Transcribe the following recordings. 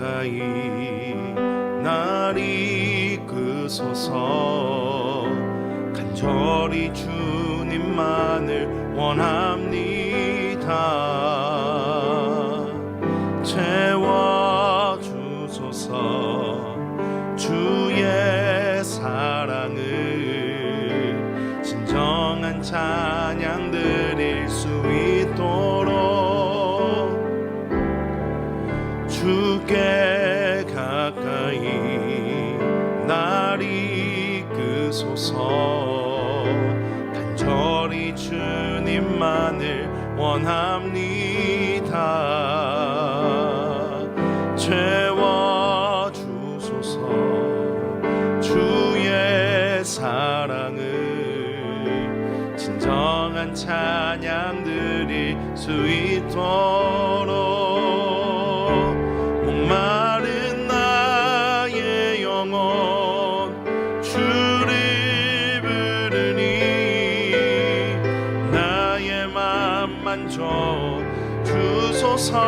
가까이 날 이끄소서. 간절히 주님만을 원합니다. 채워주소서. 주의 사랑을 진정한 찬양 드릴 수 있도록 주께 가까이 날 이끄소서. 간절히 주님만을 원합니다. 채워주소서. 주의 사랑을 진정한 찬양 드릴 수 있도록 목마른 나의 영혼 주를 부르니 나의 맘 만져 주소서.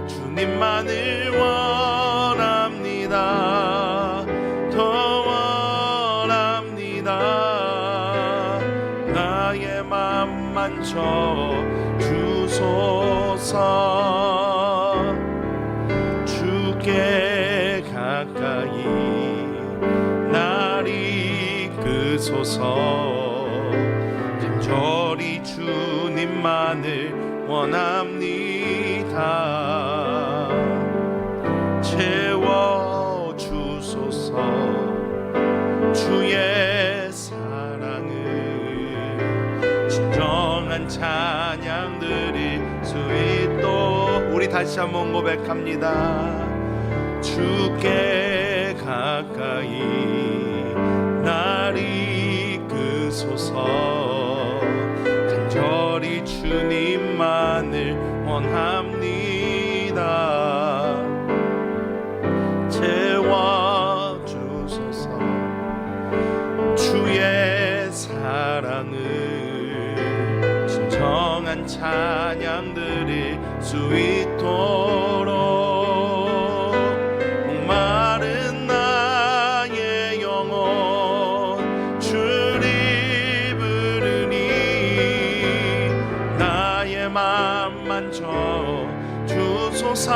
주님만을 원합니다. 더 원합니다. 나의 맘 만져 주소서. 주께 가까이 날 이끄소서. 간절히 주님만을 원합니다. 채워주소서. 주의 사랑을 진정한 찬양 드릴 수 있도록 우리 다시 한번 고백합니다. 주께 가까이 날 이끄소서. 간절히 주님만을 원합니다. 채워주소서. 주의 사랑을 진정한 찬양 드릴 수 있도록 목마른 나의 영혼 주를 부르니 나의 맘 만져 주소서.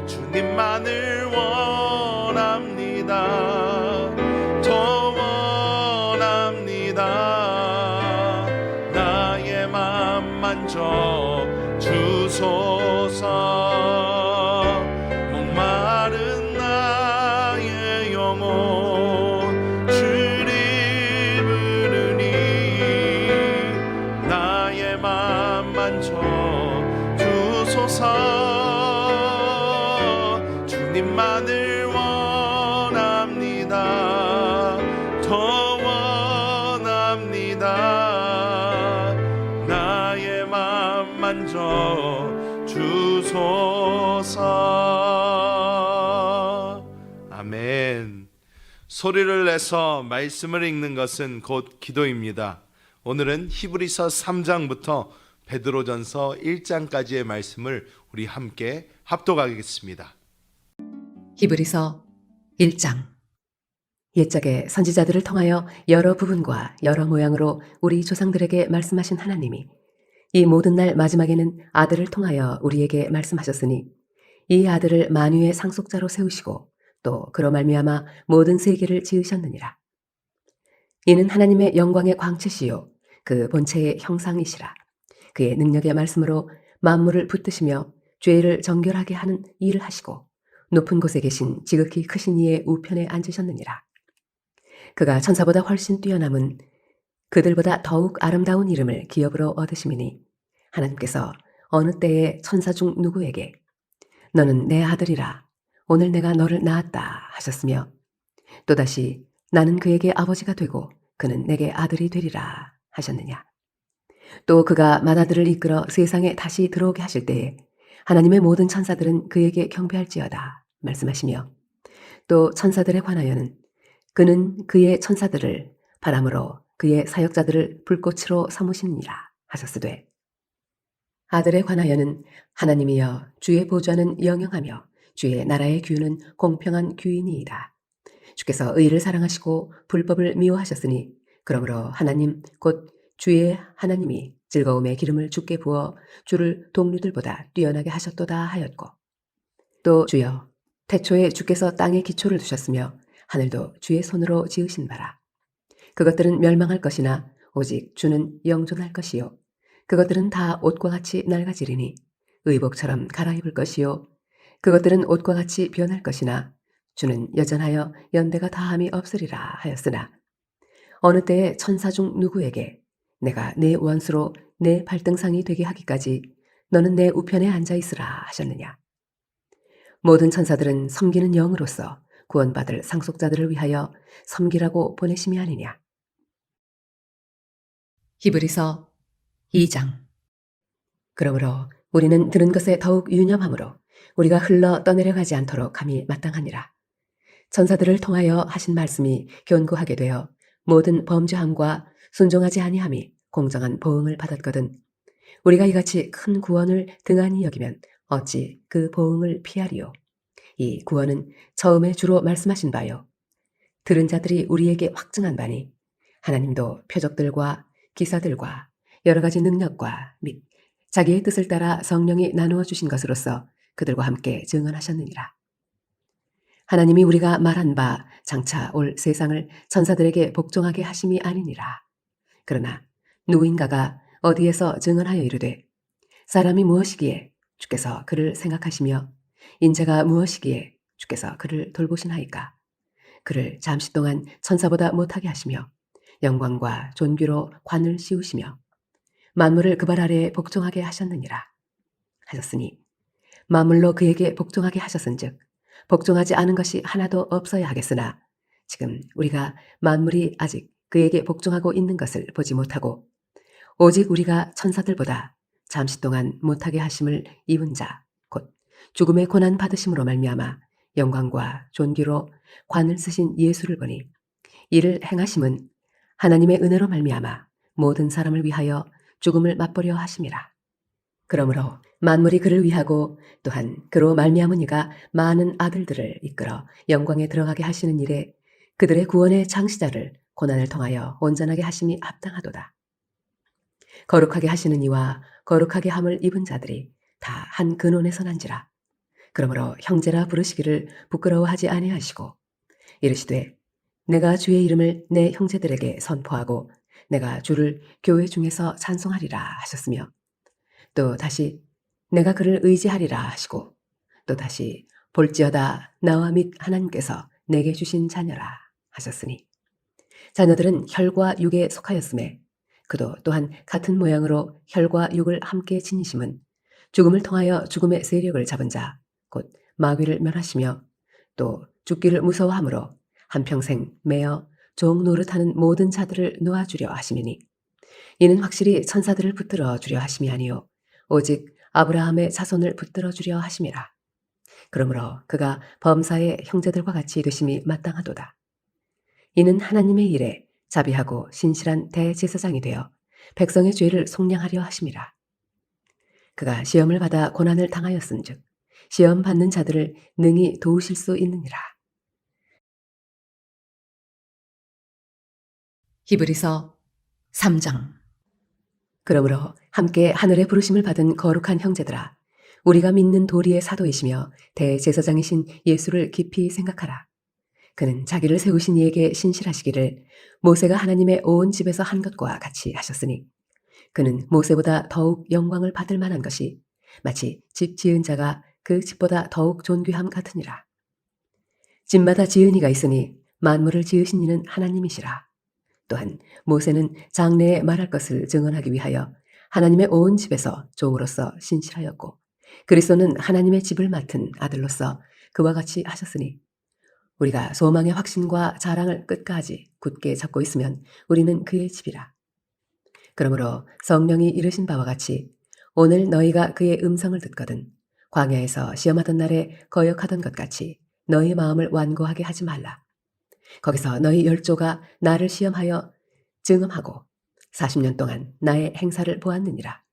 주님만을 원합니다. 더 원합니다. 나의 맘 만져 주소서. 목마른 나의 영혼 주를 부르니 나의 맘 만져 주소서. 주님만을 원합니다. 더 원합니다. 나의 맘 만져 주소서. 아멘. 소리를 내서 말씀을 읽는 것은 곧 기도입니다. 오늘은 히브리서 3장부터 베드로전서 1장까지의 말씀을 우리 함께 합독하겠습니다. 히브리서 1장. 옛적에 선지자들을 통하여 여러 부분과 여러 모양으로 우리 조상들에게 말씀하신 하나님이 이 모든 날 마지막에는 아들을 통하여 우리에게 말씀하셨으니 이 아들을 만유의 상속자로 세우시고 또 그로 말미암아 모든 세계를 지으셨느니라. 이는 하나님의 영광의 광채시요 그 본체의 형상이시라. 그의 능력의 말씀으로 만물을 붙드시며 죄를 정결하게 하는 일을 하시고 높은 곳에 계신 지극히 크신 이의 우편에 앉으셨느니라. 그가 천사보다 훨씬 뛰어남은 그들보다 더욱 아름다운 이름을 기업으로 얻으심이니 하나님께서 어느 때에 천사 중 누구에게 너는 내 아들이라 오늘 내가 너를 낳았다 하셨으며 또다시 나는 그에게 아버지가 되고 그는 내게 아들이 되리라 하셨느냐. 또 그가 맏아들을 이끌어 세상에 다시 들어오게 하실 때에 하나님의 모든 천사들은 그에게 경배할지어다 말씀하시며 또 천사들에 관하여는 그는 그의 천사들을 바람으로 그의 사역자들을 불꽃으로 삼으시니라 하셨으되 아들에 관하여는 하나님이여 주의 보좌는 영영하며 주의 나라의 규는 공평한 규이니이다. 주께서 의를 사랑하시고 불법을 미워하셨으니 그러므로 하나님 곧 주의 하나님이 즐거움의 기름을 주께 부어 주를 동류들보다 뛰어나게 하셨도다 하였고 또 주여 태초에 주께서 땅에 기초를 두셨으며 하늘도 주의 손으로 지으신 바라. 그것들은 멸망할 것이나 오직 주는 영존할 것이요 그것들은 다 옷과 같이 낡아지리니 의복처럼 갈아입을 것이요 그것들은 옷과 같이 변할 것이나 주는 여전하여 연대가 다함이 없으리라 하였으나 어느 때에 천사 중 누구에게 내가 내 원수로 내 발등상이 되게 하기까지 너는 내 우편에 앉아 있으라 하셨느냐. 모든 천사들은 섬기는 영으로서 구원받을 상속자들을 위하여 섬기라고 보내심이 아니냐. 히브리서 2장. 그러므로 우리는 들은 것에 더욱 유념함으로 우리가 흘러 떠내려가지 않도록 함이 마땅하니라. 천사들을 통하여 하신 말씀이 견고하게 되어 모든 범죄함과 순종하지 아니함이 공정한 보응을 받았거든 우리가 이같이 큰 구원을 등한히 여기면 어찌 그 보응을 피하리요. 이 구원은 처음에 주로 말씀하신 바요 들은 자들이 우리에게 확증한 바니 하나님도 표적들과 기사들과 여러 가지 능력과 및 자기의 뜻을 따라 성령이 나누어 주신 것으로서 그들과 함께 증언하셨느니라. 하나님이 우리가 말한 바 장차 올 세상을 천사들에게 복종하게 하심이 아니니라. 그러나 누구인가가 어디에서 증언하여 이르되 사람이 무엇이기에 주께서 그를 생각하시며 인자가 무엇이기에 주께서 그를 돌보시나이까. 그를 잠시 동안 천사보다 못하게 하시며 영광과 존귀로 관을 씌우시며 만물을 그 발 아래에 복종하게 하셨느니라 하셨으니 만물로 그에게 복종하게 하셨은즉 복종하지 않은 것이 하나도 없어야 하겠으나 지금 우리가 만물이 아직 그에게 복종하고 있는 것을 보지 못하고 오직 우리가 천사들보다 잠시 동안 못하게 하심을 입은 자 곧 죽음의 고난 받으심으로 말미암아 영광과 존귀로 관을 쓰신 예수를 보니 이를 행하심은 하나님의 은혜로 말미암아 모든 사람을 위하여 죽음을 맛보려 하심이라. 그러므로 만물이 그를 위하고 또한 그로 말미암은 이가 많은 아들들을 이끌어 영광에 들어가게 하시는 일에 그들의 구원의 창시자를 고난을 통하여 온전하게 하심이 합당하도다. 거룩하게 하시는 이와 거룩하게 함을 입은 자들이 다 한 근원에서 난지라. 그러므로 형제라 부르시기를 부끄러워하지 아니하시고 이르시되 내가 주의 이름을 내 형제들에게 선포하고 내가 주를 교회 중에서 찬송하리라 하셨으며 또 다시 내가 그를 의지하리라 하시고 또 다시 볼지어다 나와 및 하나님께서 내게 주신 자녀라 하셨으니 자녀들은 혈과 육에 속하였음에 그도 또한 같은 모양으로 혈과 육을 함께 지니심은 죽음을 통하여 죽음의 세력을 잡은 자 곧 마귀를 멸하시며 또 죽기를 무서워함으로 한평생 매어 종 노릇하는 모든 자들을 놓아주려 하심이니 이는 확실히 천사들을 붙들어 주려 하심이 아니요 오직 아브라함의 자손을 붙들어 주려 하심이라. 그러므로 그가 범사의 형제들과 같이 되심이 마땅하도다. 이는 하나님의 일에 자비하고 신실한 대제사장이 되어 백성의 죄를 속량하려 하심이라. 그가 시험을 받아 고난을 당하였은즉 시험 받는 자들을 능히 도우실 수 있느니라. 히브리서 3장. 그러므로 함께 하늘의 부르심을 받은 거룩한 형제들아 우리가 믿는 도리의 사도이시며 대제사장이신 예수를 깊이 생각하라. 그는 자기를 세우신 이에게 신실하시기를 모세가 하나님의 온 집에서 한 것과 같이 하셨으니 그는 모세보다 더욱 영광을 받을 만한 것이 마치 집 지은 자가 그 집보다 더욱 존귀함 같으니라. 집마다 지은 이가 있으니 만물을 지으신 이는 하나님이시라. 또한 모세는 장래에 말할 것을 증언하기 위하여 하나님의 온 집에서 종으로서 신실하였고 그리스도는 하나님의 집을 맡은 아들로서 그와 같이 하셨으니 우리가 소망의 확신과 자랑을 끝까지 굳게 잡고 있으면 우리는 그의 집이라. 그러므로 성령이 이르신 바와 같이 오늘 너희가 그의 음성을 듣거든 광야에서 시험하던 날에 거역하던 것 같이 너희 마음을 완고하게 하지 말라. 거기서 너희 열조가 나를 시험하여 증언하고 40년 동안 나의 행사를 보았느니라.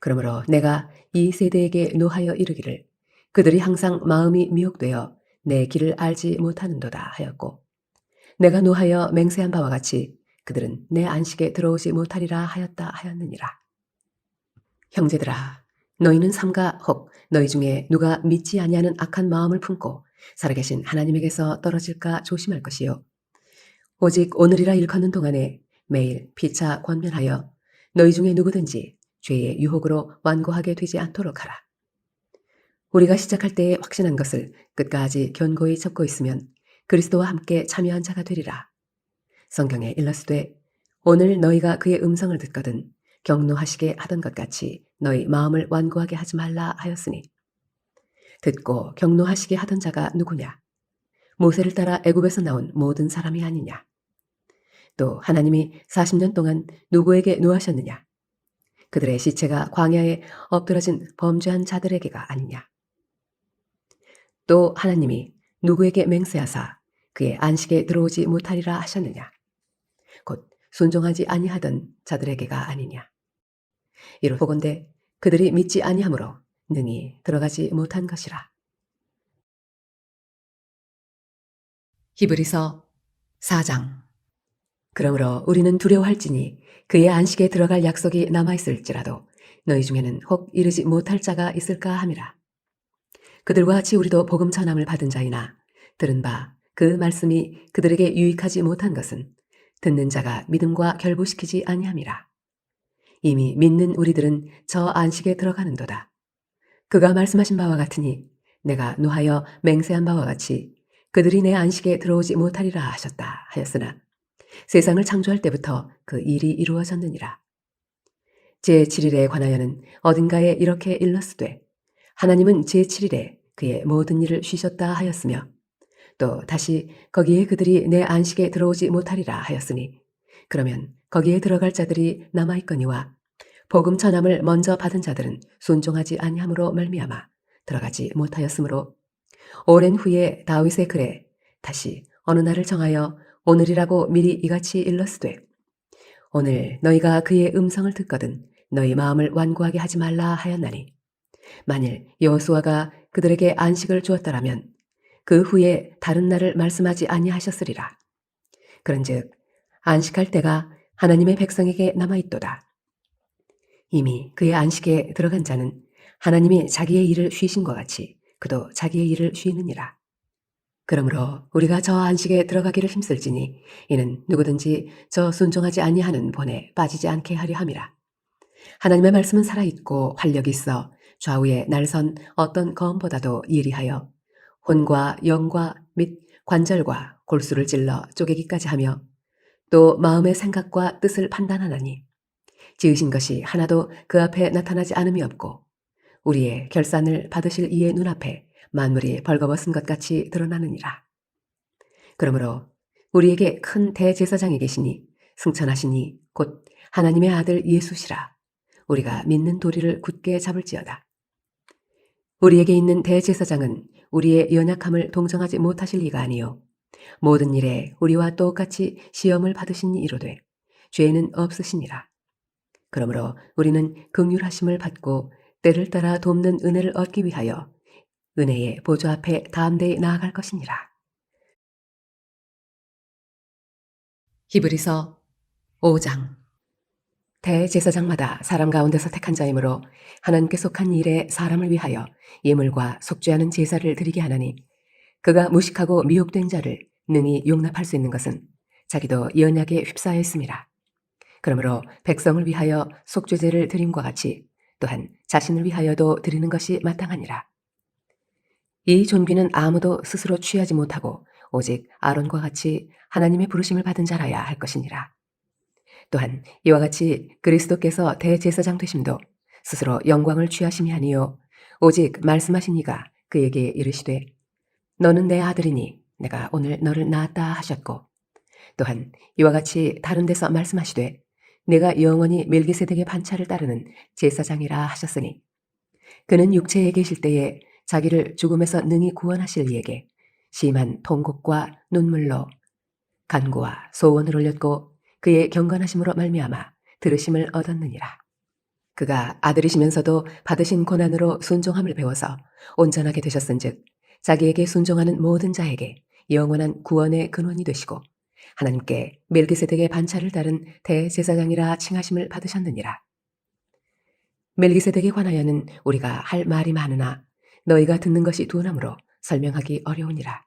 그러므로 내가 이 세대에게 노하여 이르기를 그들이 항상 마음이 미혹되어 내 길을 알지 못하는도다 하였고 내가 노하여 맹세한 바와 같이 그들은 내 안식에 들어오지 못하리라 하였다 하였느니라. 형제들아 너희는 삼가 혹 너희 중에 누가 믿지 아니하는 악한 마음을 품고 살아계신 하나님에게서 떨어질까 조심할 것이요 오직 오늘이라 일컫는 동안에 매일 피차 권면하여 너희 중에 누구든지 죄의 유혹으로 완고하게 되지 않도록 하라. 우리가 시작할 때에 확신한 것을 끝까지 견고히 잡고 있으면 그리스도와 함께 참여한 자가 되리라. 성경에 일렀으되 오늘 너희가 그의 음성을 듣거든 경노하시게 하던 것 같이 너희 마음을 완고하게 하지 말라 하였으니 듣고 경노하시게 하던 자가 누구냐? 모세를 따라 애굽에서 나온 모든 사람이 아니냐? 또 하나님이 40년 동안 누구에게 노하셨느냐? 그들의 시체가 광야에 엎드러진 범죄한 자들에게가 아니냐? 또 하나님이 누구에게 맹세하사 그의 안식에 들어오지 못하리라 하셨느냐? 곧 순종하지 아니하던 자들에게가 아니냐? 이로 보건대 그들이 믿지 아니하므로 능히 들어가지 못한 것이라. 히브리서 4장. 그러므로 우리는 두려워할지니 그의 안식에 들어갈 약속이 남아있을지라도 너희 중에는 혹 이르지 못할 자가 있을까 함이라. 그들과 같이 우리도 복음 전함을 받은 자이나 들은 바 그 말씀이 그들에게 유익하지 못한 것은 듣는 자가 믿음과 결부시키지 아니함이라. 이미 믿는 우리들은 저 안식에 들어가는도다. 그가 말씀하신 바와 같으니 내가 노하여 맹세한 바와 같이 그들이 내 안식에 들어오지 못하리라 하셨다 하였으나 세상을 창조할 때부터 그 일이 이루어졌느니라. 제7일에 관하여는 어딘가에 이렇게 일렀으되 하나님은 제7일에 그의 모든 일을 쉬셨다 하였으며 또 다시 거기에 그들이 내 안식에 들어오지 못하리라 하였으니 그러면 거기에 들어갈 자들이 남아있거니와 복음 전함을 먼저 받은 자들은 순종하지 아니함으로 말미암아 들어가지 못하였으므로 오랜 후에 다윗의 글에 다시 어느 날을 정하여 오늘이라고 미리 이같이 일렀으되 오늘 너희가 그의 음성을 듣거든 너희 마음을 완고하게 하지 말라 하였나니 만일 여호수아가 그들에게 안식을 주었더라면 그 후에 다른 날을 말씀하지 아니하셨으리라. 그런즉 안식할 때가 하나님의 백성에게 남아있도다. 이미 그의 안식에 들어간 자는 하나님이 자기의 일을 쉬신 것 같이 그도 자기의 일을 쉬느니라. 그러므로 우리가 저 안식에 들어가기를 힘쓸지니 이는 누구든지 저 순종하지 아니하는 본에 빠지지 않게 하려 함이라. 하나님의 말씀은 살아있고 활력이 있어 좌우에 날선 어떤 검보다도 예리하여 혼과 영과 및 관절과 골수를 찔러 쪼개기까지 하며 또 마음의 생각과 뜻을 판단하나니 지으신 것이 하나도 그 앞에 나타나지 않음이 없고 우리의 결산을 받으실 이의 눈앞에 만물이 벌거벗은 것 같이 드러나느니라. 그러므로 우리에게 큰 대제사장이 계시니 승천하시니 곧 하나님의 아들 예수시라. 우리가 믿는 도리를 굳게 잡을지어다. 우리에게 있는 대제사장은 우리의 연약함을 동정하지 못하실 리가 아니요 모든 일에 우리와 똑같이 시험을 받으신 이로되 죄는 없으시니라. 그러므로 우리는 긍휼하심을 받고 때를 따라 돕는 은혜를 얻기 위하여 은혜의 보좌 앞에 담대히 나아갈 것이니라. 히브리서 5장. 대제사장마다 사람 가운데서 택한 자이므로 하나님께 속한 일에 사람을 위하여 예물과 속죄하는 제사를 드리게 하나니 그가 무식하고 미혹된 자를 능히 용납할 수 있는 것은 자기도 연약에 휩싸여 있음이라. 그러므로 백성을 위하여 속죄제를 드림과 같이 또한 자신을 위하여도 드리는 것이 마땅하니라. 이 존귀는 아무도 스스로 취하지 못하고 오직 아론과 같이 하나님의 부르심을 받은 자라야 할 것이니라. 또한 이와 같이 그리스도께서 대제사장 되심도 스스로 영광을 취하심이 아니요 오직 말씀하신 이가 그에게 이르시되 너는 내 아들이니 내가 오늘 너를 낳았다 하셨고 또한 이와 같이 다른 데서 말씀하시되 내가 영원히 멜기세덱의 반차를 따르는 제사장이라 하셨으니 그는 육체에 계실 때에 자기를 죽음에서 능히 구원하실 이에게 심한 통곡과 눈물로 간구와 소원을 올렸고 그의 경건하심으로 말미암아 들으심을 얻었느니라. 그가 아들이시면서도 받으신 고난으로 순종함을 배워서 온전하게 되셨은즉 자기에게 순종하는 모든 자에게 영원한 구원의 근원이 되시고 하나님께 멜기세덱의 반차를 따른 대제사장이라 칭하심을 받으셨느니라. 멜기세덱에 관하여는 우리가 할 말이 많으나 너희가 듣는 것이 둔하므로 설명하기 어려우니라.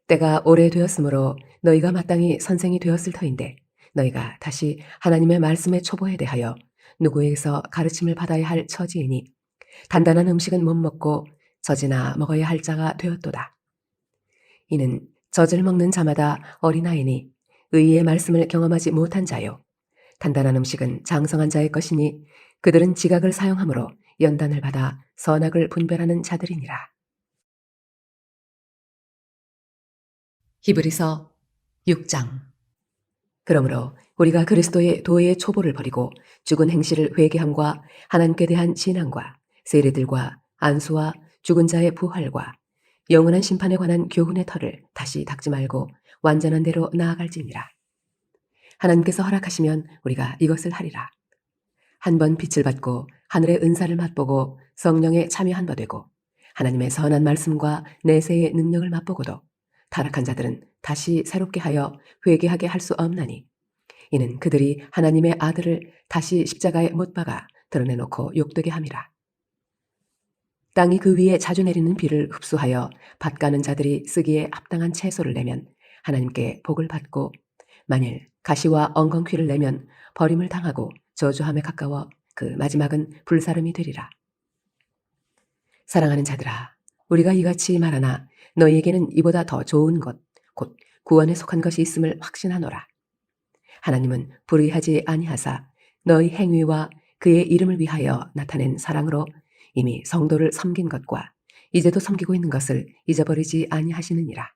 때가 오래되었으므로 너희가 마땅히 선생이 되었을 터인데 너희가 다시 하나님의 말씀의 초보에 대하여 누구에게서 가르침을 받아야 할 처지이니 단단한 음식은 못 먹고 젖이나 먹어야 할 자가 되었도다. 이는 젖을 먹는 자마다 어린아이니 의의 말씀을 경험하지 못한 자요. 단단한 음식은 장성한 자의 것이니 그들은 지각을 사용함으로 연단을 받아 선악을 분별하는 자들이니라. 히브리서 6장. 그러므로 우리가 그리스도의 도의 초보를 버리고 죽은 행실을 회개함과 하나님께 대한 신앙과 세례들과 안수와 죽은 자의 부활과 영원한 심판에 관한 교훈의 터를 다시 닦지 말고 완전한 대로 나아갈지니라. 하나님께서 허락하시면 우리가 이것을 하리라. 한 번 빛을 받고 하늘의 은사를 맛보고 성령에 참여한 바 되고 하나님의 선한 말씀과 내세의 능력을 맛보고도 타락한 자들은 다시 새롭게 하여 회개하게 할 수 없나니 이는 그들이 하나님의 아들을 다시 십자가에 못 박아 드러내놓고 욕되게 함이라. 땅이 그 위에 자주 내리는 비를 흡수하여 밭 가는 자들이 쓰기에 합당한 채소를 내면 하나님께 복을 받고 만일 가시와 엉겅퀴를 내면 버림을 당하고 저주함에 가까워 그 마지막은 불사름이 되리라. 사랑하는 자들아, 우리가 이같이 말하나 너희에게는 이보다 더 좋은 것, 곧 구원에 속한 것이 있음을 확신하노라. 하나님은 불의하지 아니하사 너희 행위와 그의 이름을 위하여 나타낸 사랑으로 이미 성도를 섬긴 것과 이제도 섬기고 있는 것을 잊어버리지 아니하시느니라.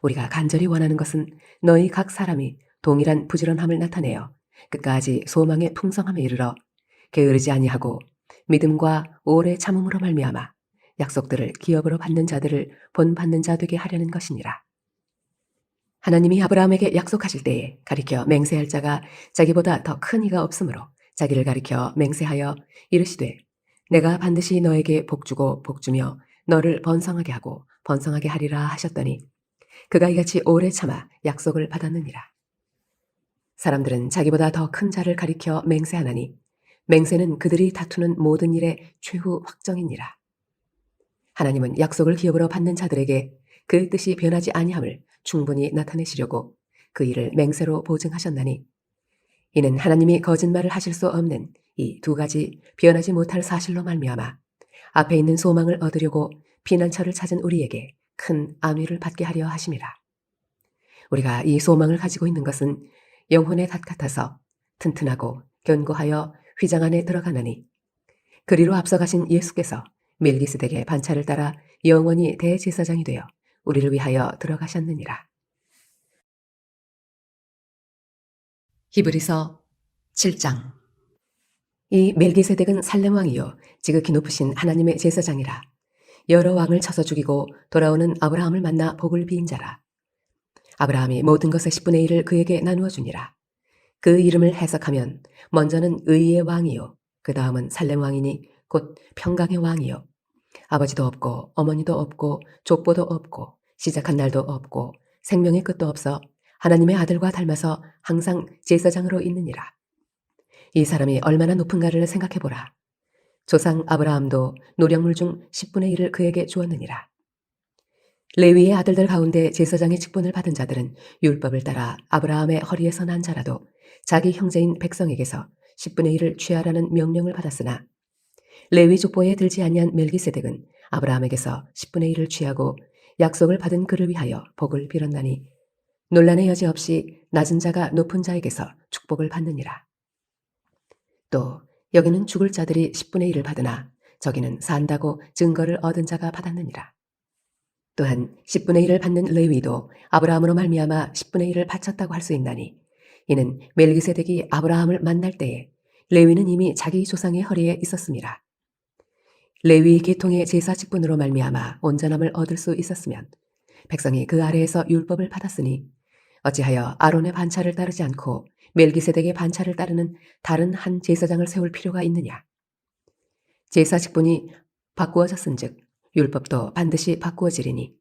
우리가 간절히 원하는 것은 너희 각 사람이 동일한 부지런함을 나타내어 끝까지 소망의 풍성함에 이르러 게으르지 아니하고 믿음과 오래 참음으로 말미암아 약속들을 기업으로 받는 자들을 본받는 자 되게 하려는 것이니라. 하나님이 아브라함에게 약속하실 때에 가리켜 맹세할 자가 자기보다 더 큰 이가 없으므로 자기를 가리켜 맹세하여 이르시되 내가 반드시 너에게 복주고 복주며 너를 번성하게 하고 번성하게 하리라 하셨더니 그가 이같이 오래 참아 약속을 받았느니라. 사람들은 자기보다 더 큰 자를 가리켜 맹세하나니 맹세는 그들이 다투는 모든 일의 최후 확정이니라. 하나님은 약속을 기업으로 받는 자들에게 그 뜻이 변하지 아니함을 충분히 나타내시려고 그 일을 맹세로 보증하셨나니 이는 하나님이 거짓말을 하실 수 없는 이 두 가지 변하지 못할 사실로 말미암아 앞에 있는 소망을 얻으려고 피난처를 찾은 우리에게 큰 안위를 받게 하려 하심이라. 우리가 이 소망을 가지고 있는 것은 영혼의 닷 같아서 튼튼하고 견고하여 휘장 안에 들어가나니 그리로 앞서가신 예수께서 멜기스덱의 반차를 따라 영원히 대제사장이 되어 우리를 위하여 들어가셨느니라. 히브리서 7장. 이 멜기세덱은 살렘 왕이요 지극히 높으신 하나님의 제사장이라. 여러 왕을 쳐서 죽이고 돌아오는 아브라함을 만나 복을 비인 자라. 아브라함이 모든 것의 10분의 1을 그에게 나누어 주니라. 그 이름을 해석하면 먼저는 의의 왕이요 그 다음은 살렘 왕이니 곧 평강의 왕이요 아버지도 없고 어머니도 없고 족보도 없고 시작한 날도 없고 생명의 끝도 없어 하나님의 아들과 닮아서 항상 제사장으로 있느니라. 이 사람이 얼마나 높은가를 생각해보라. 조상 아브라함도 노력물 중 10분의 1을 그에게 주었느니라. 레위의 아들들 가운데 제사장의 직분을 받은 자들은 율법을 따라 아브라함의 허리에서 난 자라도 자기 형제인 백성에게서 10분의 1을 취하라는 명령을 받았으나 레위 족보에 들지 아니한 멜기세덱은 아브라함에게서 10분의 1을 취하고 약속을 받은 그를 위하여 복을 빌었나니 논란의 여지 없이 낮은 자가 높은 자에게서 축복을 받느니라. 또 여기는 죽을 자들이 10분의 1을 받으나 저기는 산다고 증거를 얻은 자가 받았느니라. 또한 10분의 1을 받는 레위도 아브라함으로 말미암아 10분의 1을 바쳤다고 할 수 있나니 이는 멜기세덱이 아브라함을 만날 때에 레위는 이미 자기 조상의 허리에 있었습니다. 레위 계통의 제사 직분으로 말미암아 온전함을 얻을 수 있었으면 백성이 그 아래에서 율법을 받았으니 어찌하여 아론의 반차를 따르지 않고 멜기세덱의 반차를 따르는 다른 한 제사장을 세울 필요가 있느냐? 제사 직분이 바꾸어졌은즉 율법도 반드시 바꾸어지리니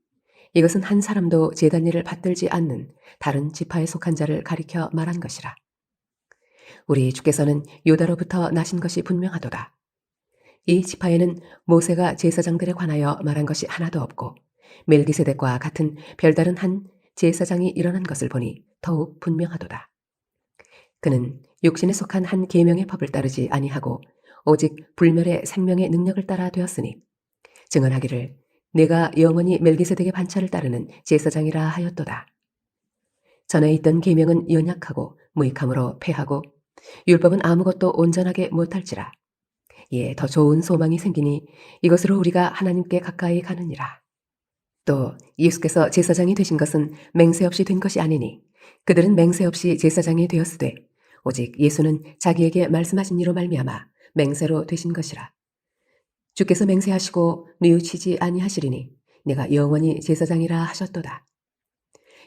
이것은 한 사람도 제단 일을 받들지 않는 다른 지파에 속한 자를 가리켜 말한 것이라. 우리 주께서는 유다로부터 나신 것이 분명하도다. 이 지파에는 모세가 제사장들에 관하여 말한 것이 하나도 없고 멜기세덱과 같은 별다른 한 제사장이 일어난 것을 보니 더욱 분명하도다. 그는 육신에 속한 한 계명의 법을 따르지 아니하고 오직 불멸의 생명의 능력을 따라 되었으니 증언하기를 내가 영원히 멜기세덱의 반차를 따르는 제사장이라 하였도다. 전에 있던 계명은 연약하고 무익함으로 패하고 율법은 아무것도 온전하게 못할지라. 이에 더 좋은 소망이 생기니 이것으로 우리가 하나님께 가까이 가느니라. 또 예수께서 제사장이 되신 것은 맹세 없이 된 것이 아니니 그들은 맹세 없이 제사장이 되었으되 오직 예수는 자기에게 말씀하신 이로 말미암아 맹세로 되신 것이라. 주께서 맹세하시고 뉘우치지 아니하시리니 내가 영원히 제사장이라 하셨도다.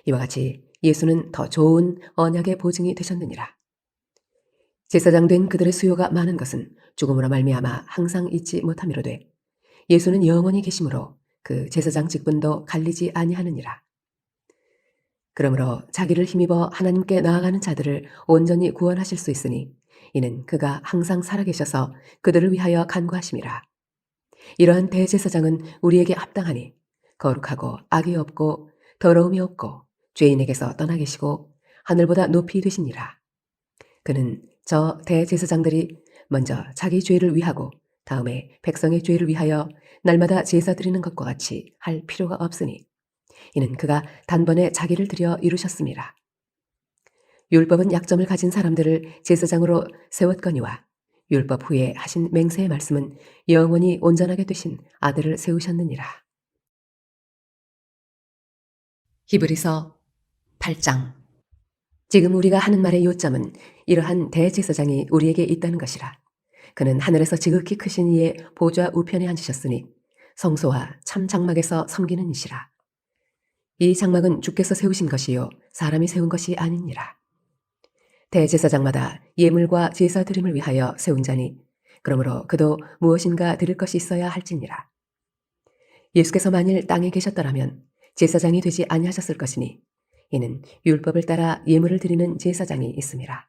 이와 같이 예수는 더 좋은 언약의 보증이 되셨느니라. 제사장 된 그들의 수요가 많은 것은 죽음으로 말미암아 항상 잊지 못함이로되 예수는 영원히 계심으로 그 제사장 직분도 갈리지 아니하느니라. 그러므로 자기를 힘입어 하나님께 나아가는 자들을 온전히 구원하실 수 있으니 이는 그가 항상 살아계셔서 그들을 위하여 간구하심이라. 이러한 대제사장은 우리에게 합당하니 거룩하고 악이 없고 더러움이 없고 죄인에게서 떠나 계시고 하늘보다 높이 되시니라. 그는 저 대제사장들이 먼저 자기 죄를 위하고 다음에 백성의 죄를 위하여 날마다 제사 드리는 것과 같이 할 필요가 없으니 이는 그가 단번에 자기를 들여 이루셨습니다. 율법은 약점을 가진 사람들을 제사장으로 세웠거니와 율법 후에 하신 맹세의 말씀은 영원히 온전하게 되신 아들을 세우셨느니라. 히브리서 8장. 지금 우리가 하는 말의 요점은 이러한 대제사장이 우리에게 있다는 것이라. 그는 하늘에서 지극히 크신 이의 보좌 우편에 앉으셨으니 성소와 참 장막에서 섬기는 이시라. 이 장막은 주께서 세우신 것이요 사람이 세운 것이 아니니라. 대제사장마다 예물과 제사 드림을 위하여 세운 자니 그러므로 그도 무엇인가 드릴 것이 있어야 할지니라. 예수께서 만일 땅에 계셨더라면 제사장이 되지 아니하셨을 것이니 이는 율법을 따라 예물을 드리는 제사장이 있음이라.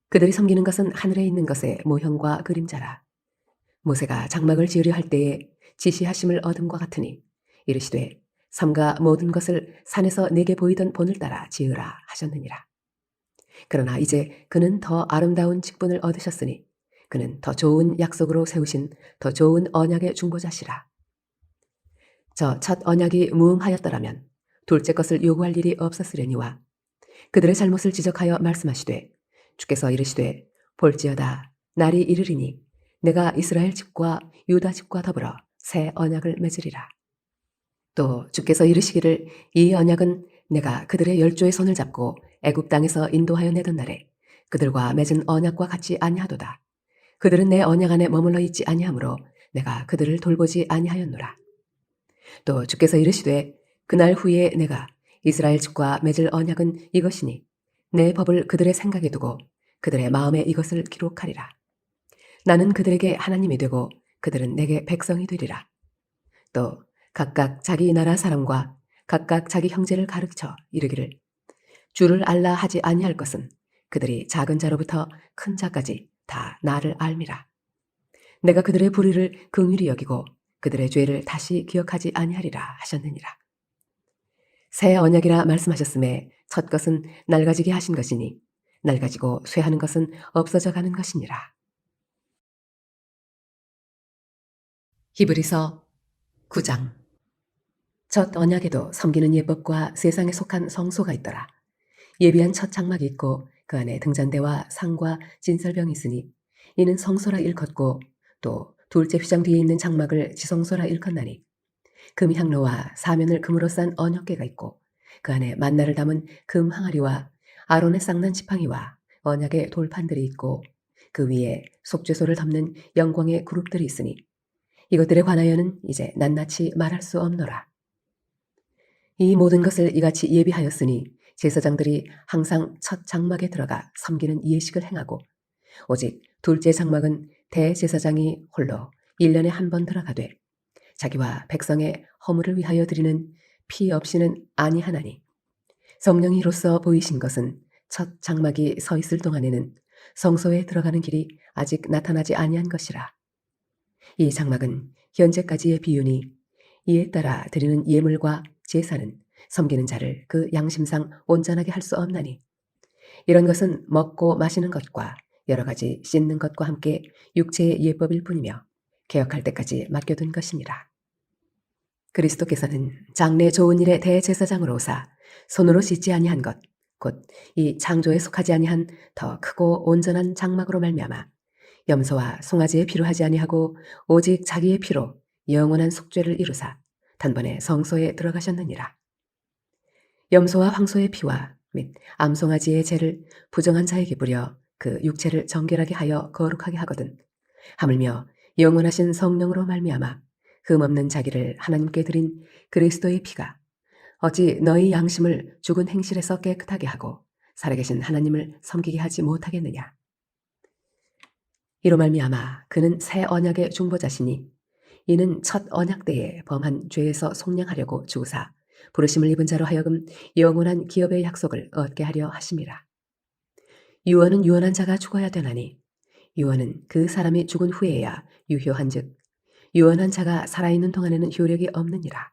그들이 섬기는 것은 하늘에 있는 것의 모형과 그림자라. 모세가 장막을 지으려 할 때에 지시하심을 얻음과 같으니 이르시되 삼가 모든 것을 산에서 내게 보이던 본을 따라 지으라 하셨느니라. 그러나 이제 그는 더 아름다운 직분을 얻으셨으니 그는 더 좋은 약속으로 세우신 더 좋은 언약의 중보자시라. 저 첫 언약이 무음하였더라면 둘째 것을 요구할 일이 없었으려니와 그들의 잘못을 지적하여 말씀하시되 주께서 이르시되 볼지어다 날이 이르리니 내가 이스라엘 집과 유다 집과 더불어 새 언약을 맺으리라. 또 주께서 이르시기를 이 언약은 내가 그들의 열조의 손을 잡고 애굽 땅에서 인도하여 내던 날에 그들과 맺은 언약과 같지 아니하도다. 그들은 내 언약 안에 머물러 있지 아니하므로 내가 그들을 돌보지 아니하였노라. 또 주께서 이르시되 그날 후에 내가 이스라엘 집과 맺을 언약은 이것이니 내 법을 그들의 생각에 두고 그들의 마음에 이것을 기록하리라. 나는 그들에게 하나님이 되고 그들은 내게 백성이 되리라. 또 각각 자기 나라 사람과 각각 자기 형제를 가르쳐 이르기를 주를 알라 하지 아니할 것은 그들이 작은 자로부터 큰 자까지 다 나를 알미라. 내가 그들의 불의를 긍휼히 여기고 그들의 죄를 다시 기억하지 아니하리라 하셨느니라. 새 언약이라 말씀하셨음에 첫 것은 낡아지게 하신 것이니 낡아지고 쇠하는 것은 없어져 가는 것이니라. 히브리서 9장. 첫 언약에도 섬기는 예법과 세상에 속한 성소가 있더라. 예비한 첫 장막이 있고 그 안에 등잔대와 상과 진설병이 있으니 이는 성소라 일컫고 또 둘째 휘장 뒤에 있는 장막을 지성소라 일컫나니 금 향로와 사면을 금으로 싼 언약궤가 있고 그 안에 만나를 담은 금 항아리와 아론의 쌍난 지팡이와 언약의 돌판들이 있고 그 위에 속죄소를 덮는 영광의 그룹들이 있으니 이것들에 관하여는 이제 낱낱이 말할 수 없노라. 이 모든 것을 이같이 예비하였으니 제사장들이 항상 첫 장막에 들어가 섬기는 예식을 행하고 오직 둘째 장막은 대제사장이 홀로 1년에 한 번 들어가되 자기와 백성의 허물을 위하여 드리는 피 없이는 아니하나니 성령이 이로써 보이신 것은 첫 장막이 서 있을 동안에는 성소에 들어가는 길이 아직 나타나지 아니한 것이라. 이 장막은 현재까지의 비유니 이에 따라 드리는 예물과 제사는 섬기는 자를 그 양심상 온전하게 할 수 없나니 이런 것은 먹고 마시는 것과 여러 가지 씻는 것과 함께 육체의 예법일 뿐이며 개혁할 때까지 맡겨둔 것이니라. 그리스도께서는 장래 좋은 일의 대제사장으로 오사 손으로 씻지 아니한 것 곧 이 창조에 속하지 아니한 더 크고 온전한 장막으로 말미암아 염소와 송아지의 피로 하지 아니하고 오직 자기의 피로 영원한 속죄를 이루사 단번에 성소에 들어가셨느니라. 염소와 황소의 피와 및 암송아지의 죄를 부정한 자에게 부려 그 육체를 정결하게 하여 거룩하게 하거든 하물며 영원하신 성령으로 말미암아 흠없는 자기를 하나님께 드린 그리스도의 피가 어찌 너희 양심을 죽은 행실에서 깨끗하게 하고 살아계신 하나님을 섬기게 하지 못하겠느냐. 이로 말미암아 그는 새 언약의 중보자시니 이는 첫 언약 때에 범한 죄에서 속량하려고 주사 부르심을 입은 자로 하여금 영원한 기업의 약속을 얻게 하려 하심이라. 유언은 유언한 자가 죽어야 되나니 유언은 그 사람이 죽은 후에야 유효한즉 유언한 자가 살아있는 동안에는 효력이 없느니라.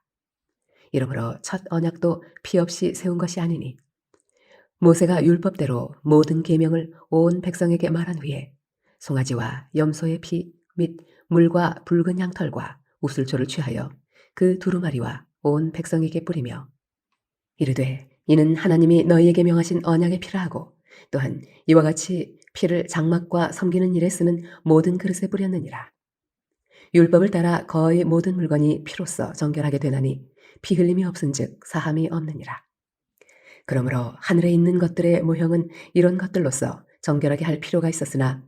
이러므로 첫 언약도 피 없이 세운 것이 아니니 모세가 율법대로 모든 계명을 온 백성에게 말한 후에 송아지와 염소의 피 및 물과 붉은 양털과 우슬초를 취하여 그 두루마리와 온 백성에게 뿌리며 이르되 이는 하나님이 너희에게 명하신 언약의 피라 하고 또한 이와 같이 피를 장막과 섬기는 일에 쓰는 모든 그릇에 뿌렸느니라. 율법을 따라 거의 모든 물건이 피로써 정결하게 되나니 피 흘림이 없은즉 사함이 없느니라. 그러므로 하늘에 있는 것들의 모형은 이런 것들로서 정결하게 할 필요가 있었으나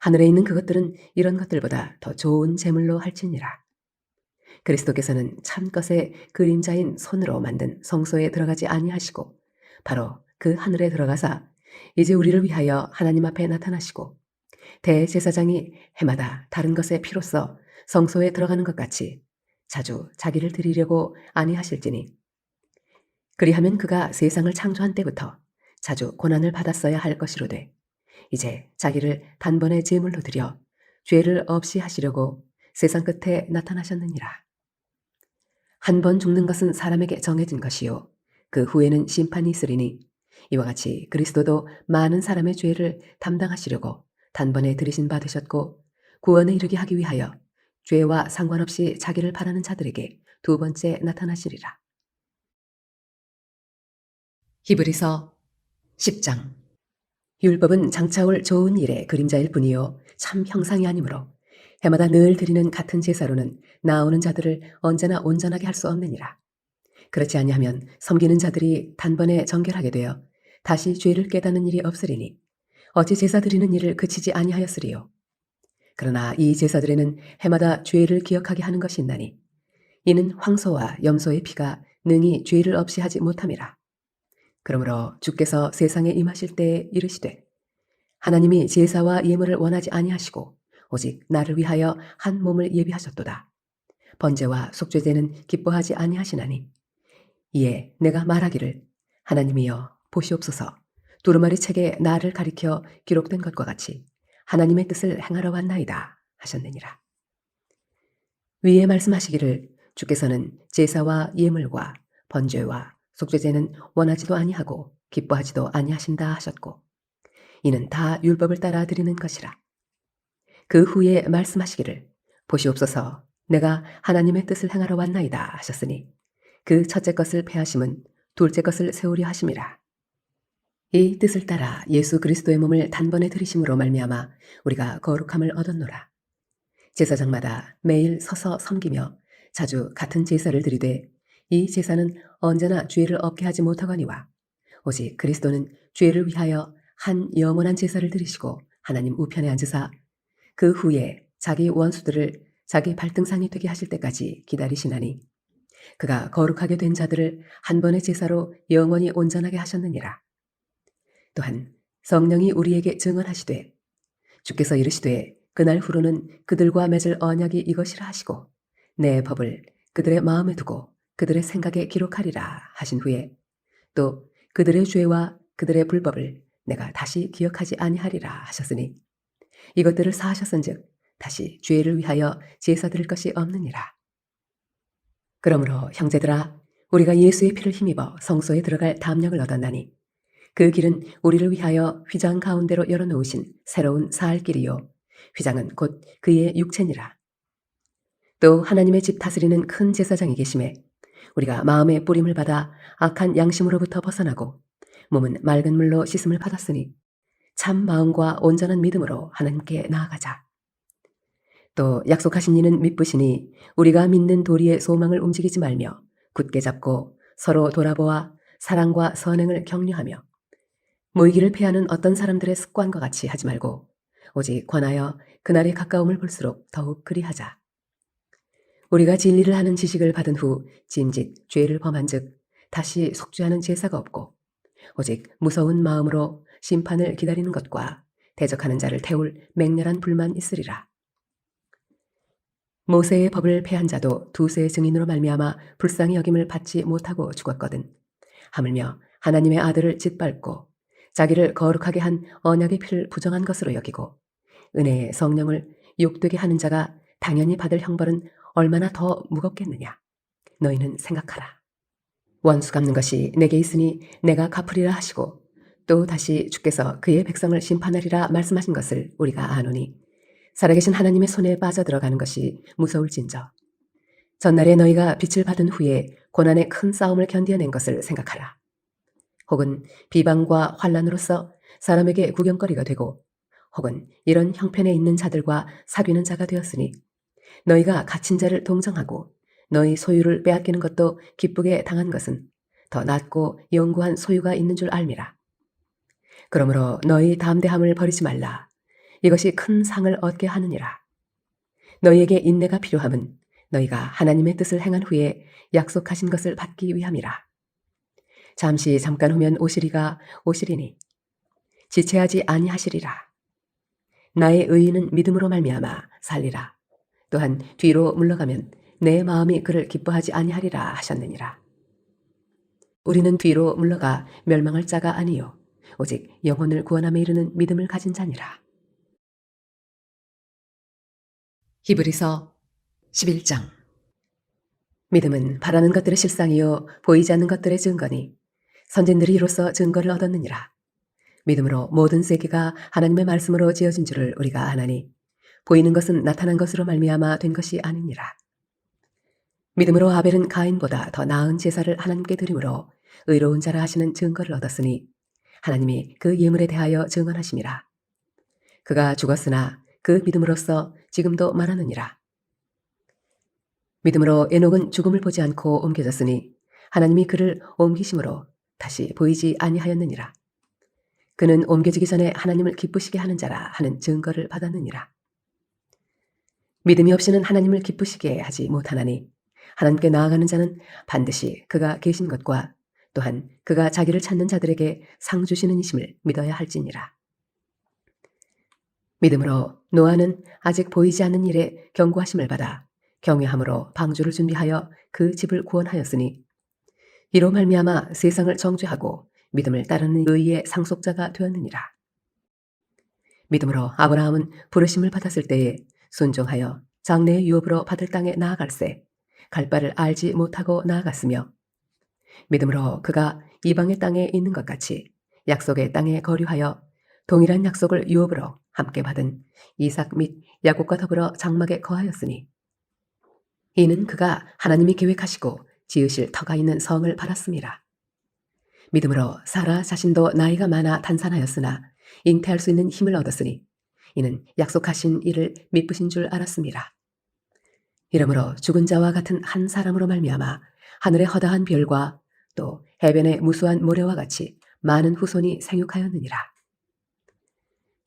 하늘에 있는 그것들은 이런 것들보다 더 좋은 제물로 할지니라. 그리스도께서는 참것의 그림자인 손으로 만든 성소에 들어가지 아니하시고 바로 그 하늘에 들어가사 이제 우리를 위하여 하나님 앞에 나타나시고 대제사장이 해마다 다른 것의 피로써 성소에 들어가는 것 같이 자주 자기를 드리려고 아니하실지니 그리하면 그가 세상을 창조한 때부터 자주 고난을 받았어야 할 것이로되 이제 자기를 단번에 제물로 드려 죄를 없이 하시려고 세상 끝에 나타나셨느니라. 한 번 죽는 것은 사람에게 정해진 것이요 그 후에는 심판이 있으리니 이와 같이 그리스도도 많은 사람의 죄를 담당하시려고 단번에 들이신 바 되셨고 구원에 이르게 하기 위하여 죄와 상관없이 자기를 바라는 자들에게 두 번째 나타나시리라. 히브리서 10장. 율법은 장차 올 좋은 일의 그림자일 뿐이요 참 형상이 아니므로 해마다 늘 드리는 같은 제사로는 나오는 자들을 언제나 온전하게 할 수 없느니라. 그렇지 아니하면 섬기는 자들이 단번에 정결하게 되어 다시 죄를 깨닫는 일이 없으리니 어찌 제사 드리는 일을 그치지 아니하였으리요. 그러나 이 제사들에는 해마다 죄를 기억하게 하는 것이 있나니 이는 황소와 염소의 피가 능히 죄를 없이 하지 못함이라. 그러므로 주께서 세상에 임하실 때에 이르시되 하나님이 제사와 예물을 원하지 아니하시고 오직 나를 위하여 한 몸을 예비하셨도다. 번제와 속죄제는 기뻐하지 아니하시나니 이에 내가 말하기를 하나님이여 보시옵소서 두루마리 책에 나를 가리켜 기록된 것과 같이 하나님의 뜻을 행하러 왔나이다 하셨느니라. 위에 말씀하시기를 주께서는 제사와 예물과 번제와 속죄제는 원하지도 아니하고 기뻐하지도 아니하신다 하셨고 이는 다 율법을 따라 드리는 것이라. 그 후에 말씀하시기를 보시옵소서 내가 하나님의 뜻을 행하러 왔나이다 하셨으니 그 첫째 것을 폐하심은 둘째 것을 세우려 하심이라. 이 뜻을 따라 예수 그리스도의 몸을 단번에 들이심으로 말미암아 우리가 거룩함을 얻었노라. 제사장마다 매일 서서 섬기며 자주 같은 제사를 드리되 이 제사는 언제나 죄를 없게 하지 못하거니와 오직 그리스도는 죄를 위하여 한 영원한 제사를 드리시고 하나님 우편에 앉으사 그 후에 자기 원수들을 자기 발등상이 되게 하실 때까지 기다리시나니 그가 거룩하게 된 자들을 한 번의 제사로 영원히 온전하게 하셨느니라. 또한 성령이 우리에게 증언하시되 주께서 이르시되 그날 후로는 그들과 맺을 언약이 이것이라 하시고 내 법을 그들의 마음에 두고 그들의 생각에 기록하리라 하신 후에 또 그들의 죄와 그들의 불법을 내가 다시 기억하지 아니하리라 하셨으니 이것들을 사하셨은즉 다시 죄를 위하여 제사 드릴 것이 없느니라. 그러므로 형제들아 우리가 예수의 피를 힘입어 성소에 들어갈 담력을 얻었나니 그 길은 우리를 위하여 휘장 가운데로 열어놓으신 새로운 살 길이요 휘장은 곧 그의 육체니라. 또 하나님의 집 다스리는 큰 제사장이 계심에 우리가 마음의 뿌림을 받아 악한 양심으로부터 벗어나고 몸은 맑은 물로 씻음을 받았으니 참 마음과 온전한 믿음으로 하나님께 나아가자. 또 약속하신 이는 믿으시니 우리가 믿는 도리의 소망을 움직이지 말며 굳게 잡고 서로 돌아보아 사랑과 선행을 격려하며 모이기를 피하는 어떤 사람들의 습관과 같이 하지 말고 오직 권하여 그날의 가까움을 볼수록 더욱 그리하자. 우리가 진리를 하는 지식을 받은 후 짐짓 죄를 범한즉 다시 속죄하는 제사가 없고 오직 무서운 마음으로 심판을 기다리는 것과 대적하는 자를 태울 맹렬한 불만 있으리라. 모세의 법을 폐한 자도 두세 증인으로 말미암아 불쌍히 여김을 받지 못하고 죽었거든. 하물며 하나님의 아들을 짓밟고 자기를 거룩하게 한 언약의 피를 부정한 것으로 여기고 은혜의 성령을 욕되게 하는 자가 당연히 받을 형벌은 얼마나 더 무겁겠느냐. 너희는 생각하라. 원수 갚는 것이 내게 있으니 내가 갚으리라 하시고 또 다시 주께서 그의 백성을 심판하리라 말씀하신 것을 우리가 아노니 살아계신 하나님의 손에 빠져들어가는 것이 무서울진저. 전날에 너희가 빛을 받은 후에 고난의 큰 싸움을 견뎌낸 것을 생각하라. 혹은 비방과 환란으로서 사람에게 구경거리가 되고 혹은 이런 형편에 있는 자들과 사귀는 자가 되었으니 너희가 갇힌 자를 동정하고 너희 소유를 빼앗기는 것도 기쁘게 당한 것은 더 낫고 영구한 소유가 있는 줄 알미라. 그러므로 너희 담대함을 버리지 말라. 이것이 큰 상을 얻게 하느니라. 너희에게 인내가 필요함은 너희가 하나님의 뜻을 행한 후에 약속하신 것을 받기 위함이라. 잠깐 후면 오시리가 오시리니 지체하지 아니하시리라. 나의 의인은 믿음으로 말미암아 살리라. 또한 뒤로 물러가면 내 마음이 그를 기뻐하지 아니하리라 하셨느니라. 우리는 뒤로 물러가 멸망할 자가 아니요 오직 영혼을 구원함에 이르는 믿음을 가진 자니라. 히브리서 11장. 믿음은 바라는 것들의 실상이요 보이지 않는 것들의 증거니 선진들이 이로써 증거를 얻었느니라. 믿음으로 모든 세계가 하나님의 말씀으로 지어진 줄을 우리가 아나니 보이는 것은 나타난 것으로 말미암아 된 것이 아니니라. 믿음으로 아벨은 가인보다 더 나은 제사를 하나님께 드림으로 의로운 자라 하시는 증거를 얻었으니 하나님이 그 예물에 대하여 증언하심이라. 그가 죽었으나 그 믿음으로써 지금도 말하느니라. 믿음으로 에녹은 죽음을 보지 않고 옮겨졌으니 하나님이 그를 옮기심으로 다시 보이지 아니하였느니라. 그는 옮겨지기 전에 하나님을 기쁘시게 하는 자라 하는 증거를 받았느니라. 믿음이 없이는 하나님을 기쁘시게 하지 못하나니 하나님께 나아가는 자는 반드시 그가 계신 것과 또한 그가 자기를 찾는 자들에게 상 주시는 이심을 믿어야 할지니라. 믿음으로 노아는 아직 보이지 않는 일에 경고하심을 받아 경외함으로 방주를 준비하여 그 집을 구원하였으니 이로 말미암아 세상을 정죄하고 믿음을 따르는 의의 상속자가 되었느니라. 믿음으로 아브라함은 부르심을 받았을 때에 순종하여 장래의 유업으로 받을 땅에 나아갈새 갈 바를 알지 못하고 나아갔으며 믿음으로 그가 이방의 땅에 있는 것 같이 약속의 땅에 거류하여 동일한 약속을 유업으로 함께 받은 이삭 및 야곱과 더불어 장막에 거하였으니 이는 그가 하나님이 계획하시고 지으실 터가 있는 성을 바랐음이라. 믿음으로 사라 자신도 나이가 많아 단산하였으나 잉태할 수 있는 힘을 얻었으니 이는 약속하신 이를 믿으신 줄 알았음이라. 이러므로 죽은 자와 같은 한 사람으로 말미암아 하늘의 허다한 별과 또 해변의 무수한 모래와 같이 많은 후손이 생육하였느니라.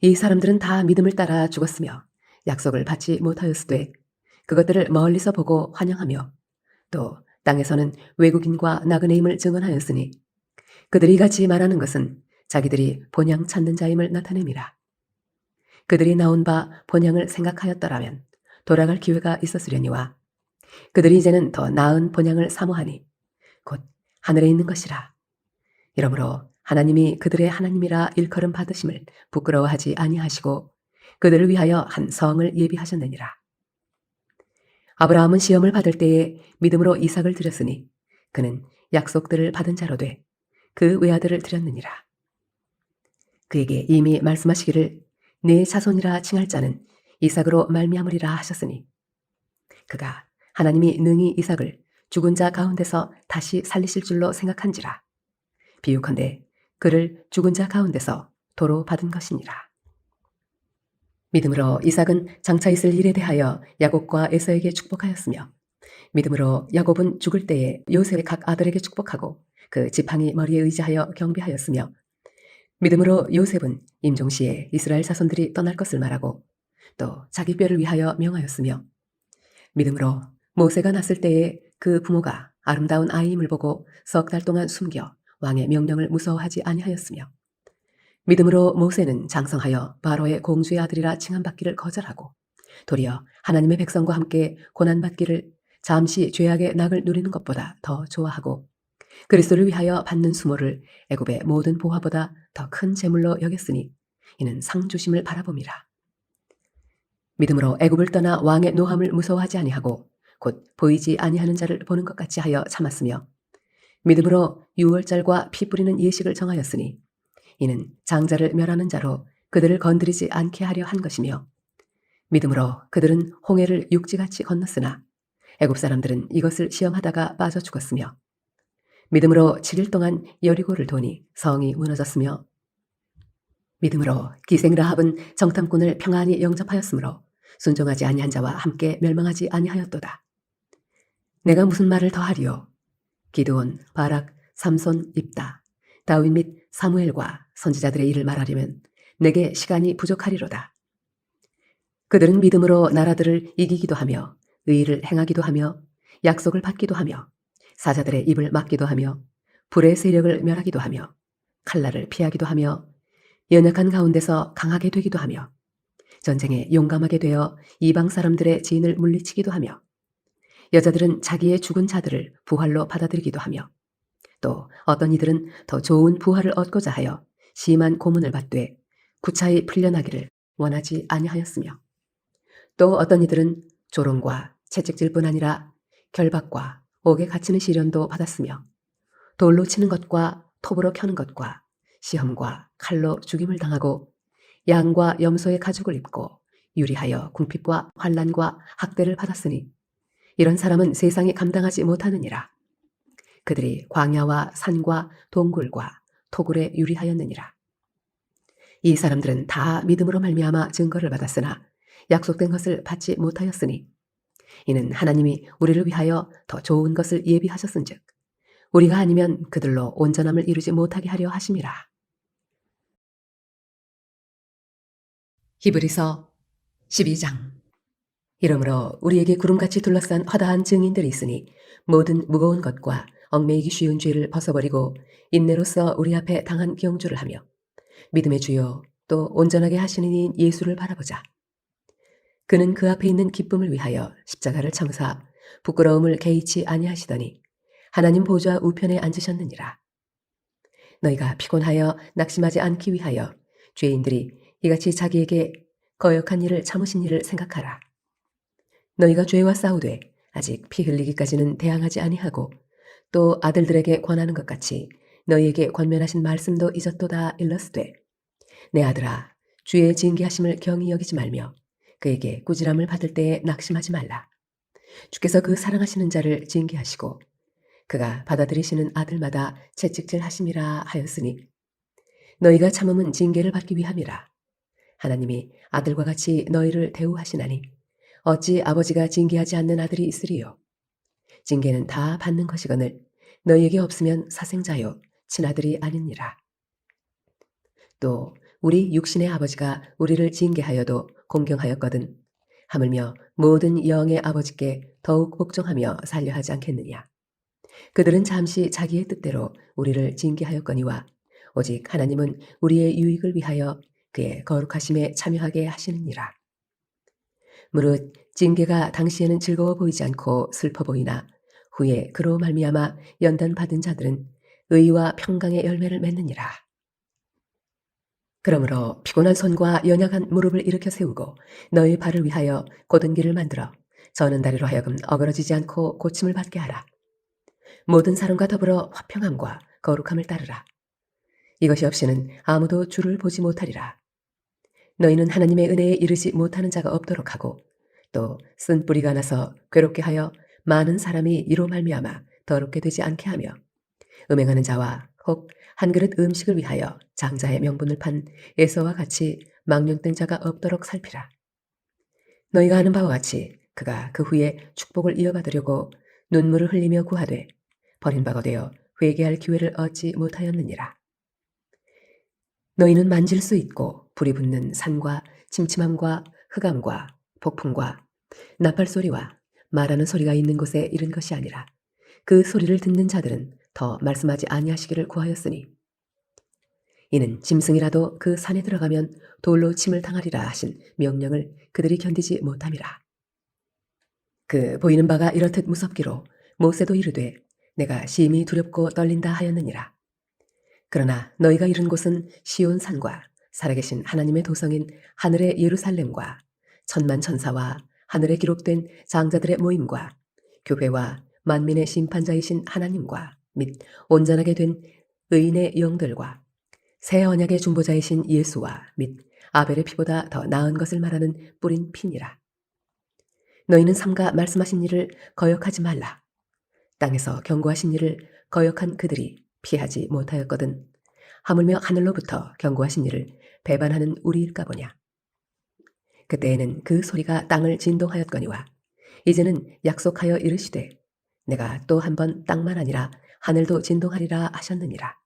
이 사람들은 다 믿음을 따라 죽었으며 약속을 받지 못하였으되 그것들을 멀리서 보고 환영하며 또 땅에서는 외국인과 나그네임을 증언하였으니 그들이 같이 말하는 것은 자기들이 본향 찾는 자임을 나타냄이라. 그들이 나온 바 본향을 생각하였더라면 돌아갈 기회가 있었으려니와 그들이 이제는 더 나은 본향을 사모하니 곧 하늘에 있는 것이라. 이러므로 하나님이 그들의 하나님이라 일컬음 받으심을 부끄러워하지 아니하시고 그들을 위하여 한 성을 예비하셨느니라. 아브라함은 시험을 받을 때에 믿음으로 이삭을 드렸으니 그는 약속들을 받은 자로 돼 그 외아들을 드렸느니라. 그에게 이미 말씀하시기를 내 자손이라 칭할 자는 이삭으로 말미암으리라 하셨으니 그가 하나님이 능히 이삭을 죽은 자 가운데서 다시 살리실 줄로 생각한지라. 비유컨대 그를 죽은 자 가운데서 도로 받은 것이니라. 믿음으로 이삭은 장차 있을 일에 대하여 야곱과 에서에게 축복하였으며 믿음으로 야곱은 죽을 때에 요셉의 각 아들에게 축복하고 그 지팡이 머리에 의지하여 경배하였으며 믿음으로 요셉은 임종시에 이스라엘 자손들이 떠날 것을 말하고 또 자기 뼈를 위하여 명하였으며 믿음으로 모세가 났을 때에 그 부모가 아름다운 아이임을 보고 석 달 동안 숨겨 왕의 명령을 무서워하지 아니하였으며 믿음으로 모세는 장성하여 바로의 공주의 아들이라 칭함받기를 거절하고 도리어 하나님의 백성과 함께 고난받기를 잠시 죄악의 낙을 누리는 것보다 더 좋아하고 그리스도를 위하여 받는 수모를 애굽의 모든 보화보다 더 큰 재물로 여겼으니 이는 상 주심을 바라봄이라. 믿음으로 애굽을 떠나 왕의 노함을 무서워하지 아니하고 곧 보이지 아니하는 자를 보는 것 같이 하여 참았으며 믿음으로 유월절과 피 뿌리는 예식을 정하였으니 이는 장자를 멸하는 자로 그들을 건드리지 않게 하려 한 것이며 믿음으로 그들은 홍해를 육지같이 건넜으나 애굽 사람들은 이것을 시험하다가 빠져 죽었으며 믿음으로 7일 동안 여리고를 도니 성이 무너졌으며 믿음으로 기생 라합은 정탐꾼을 평안히 영접하였으므로 순종하지 아니한 자와 함께 멸망하지 아니하였도다. 내가 무슨 말을 더하리요? 기드온, 바락, 삼손, 입다, 다윗 및 사무엘과 선지자들의 일을 말하려면 내게 시간이 부족하리로다. 그들은 믿음으로 나라들을 이기기도 하며 의의를 행하기도 하며 약속을 받기도 하며 사자들의 입을 막기도 하며 불의 세력을 멸하기도 하며 칼날을 피하기도 하며 연약한 가운데서 강하게 되기도 하며 전쟁에 용감하게 되어 이방 사람들의 지인을 물리치기도 하며 여자들은 자기의 죽은 자들을 부활로 받아들이기도 하며 또 어떤 이들은 더 좋은 부활을 얻고자 하여 심한 고문을 받되 구차히 풀려나기를 원하지 아니하였으며 또 어떤 이들은 조롱과 채찍질뿐 아니라 결박과 옥에 갇히는 시련도 받았으며 돌로 치는 것과 톱으로 켜는 것과 시험과 칼로 죽임을 당하고 양과 염소의 가죽을 입고 유리하여 궁핍과 환난과 학대를 받았으니 이런 사람은 세상이 감당하지 못하느니라. 그들이 광야와 산과 동굴과 토굴에 유리하였느니라. 이 사람들은 다 믿음으로 말미암아 증거를 받았으나 약속된 것을 받지 못하였으니 이는 하나님이 우리를 위하여 더 좋은 것을 예비하셨은즉 우리가 아니면 그들로 온전함을 이루지 못하게 하려 하심이라. 히브리서 12장. 이러므로 우리에게 구름같이 둘러싼 허다한 증인들이 있으니 모든 무거운 것과 얽매이기 쉬운 죄를 벗어버리고 인내로써 우리 앞에 당한 경주를 하며 믿음의 주요 또 온전하게 하시는 이인 예수를 바라보자. 그는 그 앞에 있는 기쁨을 위하여 십자가를 참으사 부끄러움을 개의치 아니하시더니 하나님 보좌 우편에 앉으셨느니라. 너희가 피곤하여 낙심하지 않기 위하여 죄인들이 이같이 자기에게 거역한 일을 참으신 일을 생각하라. 너희가 죄와 싸우되 아직 피 흘리기까지는 대항하지 아니하고 또 아들들에게 권하는 것 같이 너희에게 권면하신 말씀도 잊었도다 일러스되 내 아들아 주의 징계하심을 경히 여기지 말며 그에게 꾸지람을 받을 때에 낙심하지 말라. 주께서 그 사랑하시는 자를 징계하시고 그가 받아들이시는 아들마다 채찍질 하심이라 하였으니 너희가 참음은 징계를 받기 위함이라. 하나님이 아들과 같이 너희를 대우하시나니 어찌 아버지가 징계하지 않는 아들이 있으리요. 징계는 다 받는 것이거늘 너희에게 없으면 사생자요 친아들이 아니니라. 또 우리 육신의 아버지가 우리를 징계하여도 공경하였거든 하물며 모든 영의 아버지께 더욱 복종하며 살려 하지 않겠느냐. 그들은 잠시 자기의 뜻대로 우리를 징계하였거니와 오직 하나님은 우리의 유익을 위하여 그의 거룩하심에 참여하게 하시느니라. 무릇 징계가 당시에는 즐거워 보이지 않고 슬퍼 보이나 후에 그로 말미암아 연단 받은 자들은 의와 평강의 열매를 맺느니라. 그러므로 피곤한 손과 연약한 무릎을 일으켜 세우고 너희 발을 위하여 곧은 길을 만들어 저는 다리로 하여금 어그러지지 않고 고침을 받게 하라. 모든 사람과 더불어 화평함과 거룩함을 따르라. 이것이 없이는 아무도 주를 보지 못하리라. 너희는 하나님의 은혜에 이르지 못하는 자가 없도록 하고 또 쓴 뿌리가 나서 괴롭게 하여 많은 사람이 이로 말미암아 더럽게 되지 않게 하며 음행하는 자와 혹 한 그릇 음식을 위하여 장자의 명분을 판 에서와 같이 망령된 자가 없도록 살피라. 너희가 아는 바와 같이 그가 그 후에 축복을 이어받으려고 눈물을 흘리며 구하되 버린 바가 되어 회개할 기회를 얻지 못하였느니라. 너희는 만질 수 있고 불이 붙는 산과 침침함과 흑암과 폭풍과 나팔 소리와 말하는 소리가 있는 곳에 이른 것이 아니라 그 소리를 듣는 자들은 더 말씀하지 아니하시기를 구하였으니 이는 짐승이라도 그 산에 들어가면 돌로 침을 당하리라 하신 명령을 그들이 견디지 못함이라. 그 보이는 바가 이렇듯 무섭기로 모세도 이르되 내가 심히 두렵고 떨린다 하였느니라. 그러나 너희가 이른 곳은 시온 산과 살아계신 하나님의 도성인 하늘의 예루살렘과 천만 천사와 하늘에 기록된 장자들의 모임과 교회와 만민의 심판자이신 하나님과 및 온전하게 된 의인의 영들과 새 언약의 중보자이신 예수와 및 아벨의 피보다 더 나은 것을 말하는 뿌린 피니라. 너희는 삼가 말씀하신 일을 거역하지 말라. 땅에서 경고하신 일을 거역한 그들이 피하지 못하였거든 하물며 하늘로부터 경고하신 일을 배반하는 우리일까 보냐. 그때에는 그 소리가 땅을 진동하였거니와 이제는 약속하여 이르시되 내가 또 한 번 땅만 아니라 하늘도 진동하리라 하셨느니라.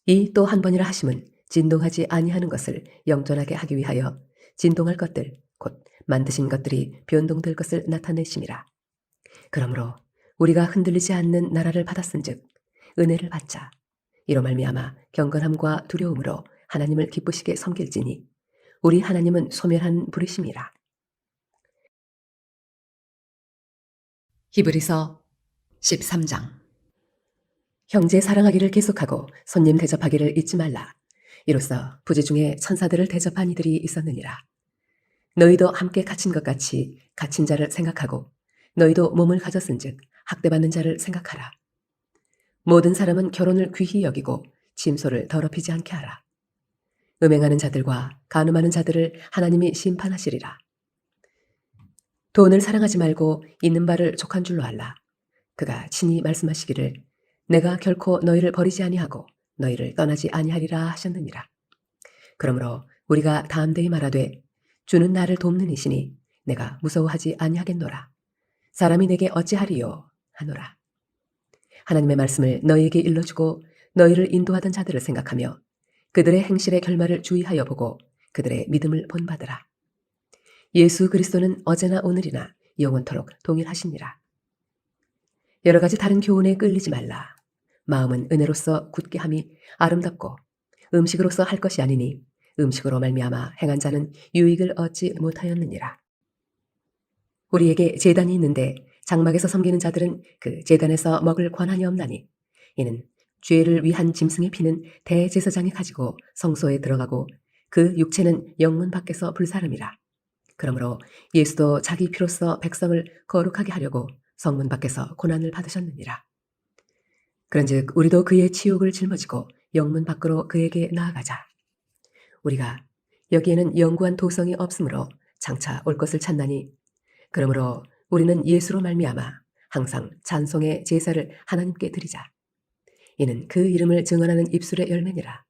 이 또 한 번이라 하심은 진동하지 아니하는 것을 영존하게 하기 위하여 진동할 것들 곧 만드신 것들이 변동될 것을 나타내심이라. 그러므로 우리가 흔들리지 않는 나라를 받았은즉 은혜를 받자. 이로 말미암아 경건함과 두려움으로 하나님을 기쁘시게 섬길지니 우리 하나님은 소멸한 부르심이라. 히브리서 13장. 형제 사랑하기를 계속하고 손님 대접하기를 잊지 말라. 이로써 부지 중에 천사들을 대접한 이들이 있었느니라. 너희도 함께 갇힌 것 같이 갇힌 자를 생각하고 너희도 몸을 가졌은즉 학대받는 자를 생각하라. 모든 사람은 결혼을 귀히 여기고 침소를 더럽히지 않게 하라. 음행하는 자들과 간음하는 자들을 하나님이 심판하시리라. 돈을 사랑하지 말고 있는 바를 족한 줄로 알라. 그가 친히 말씀하시기를 내가 결코 너희를 버리지 아니하고 너희를 떠나지 아니하리라 하셨느니라. 그러므로 우리가 담대히 말하되 주는 나를 돕는 이시니 내가 무서워하지 아니하겠노라. 사람이 내게 어찌하리요 하노라. 하나님의 말씀을 너희에게 일러주고 너희를 인도하던 자들을 생각하며 그들의 행실의 결말을 주의하여 보고 그들의 믿음을 본받으라. 예수 그리스도는 어제나 오늘이나 영원토록 동일하시니라. 여러 가지 다른 교훈에 끌리지 말라. 마음은 은혜로서 굳게 함이 아름답고 음식으로서 할 것이 아니니 음식으로 말미암아 행한 자는 유익을 얻지 못하였느니라. 우리에게 제단이 있는데 장막에서 섬기는 자들은 그 제단에서 먹을 권한이 없나니 이는 죄를 위한 짐승의 피는 대제사장이 가지고 성소에 들어가고 그 육체는 영문 밖에서 불사름이라. 그러므로 예수도 자기 피로써 백성을 거룩하게 하려고 성문 밖에서 고난을 받으셨느니라. 그런즉 우리도 그의 치욕을 짊어지고 영문 밖으로 그에게 나아가자. 우리가 여기에는 영구한 도성이 없으므로 장차 올 것을 찾나니 그러므로 우리는 예수로 말미암아 항상 찬송의 제사를 하나님께 드리자. 이는 그 이름을 증언하는 입술의 열매니라.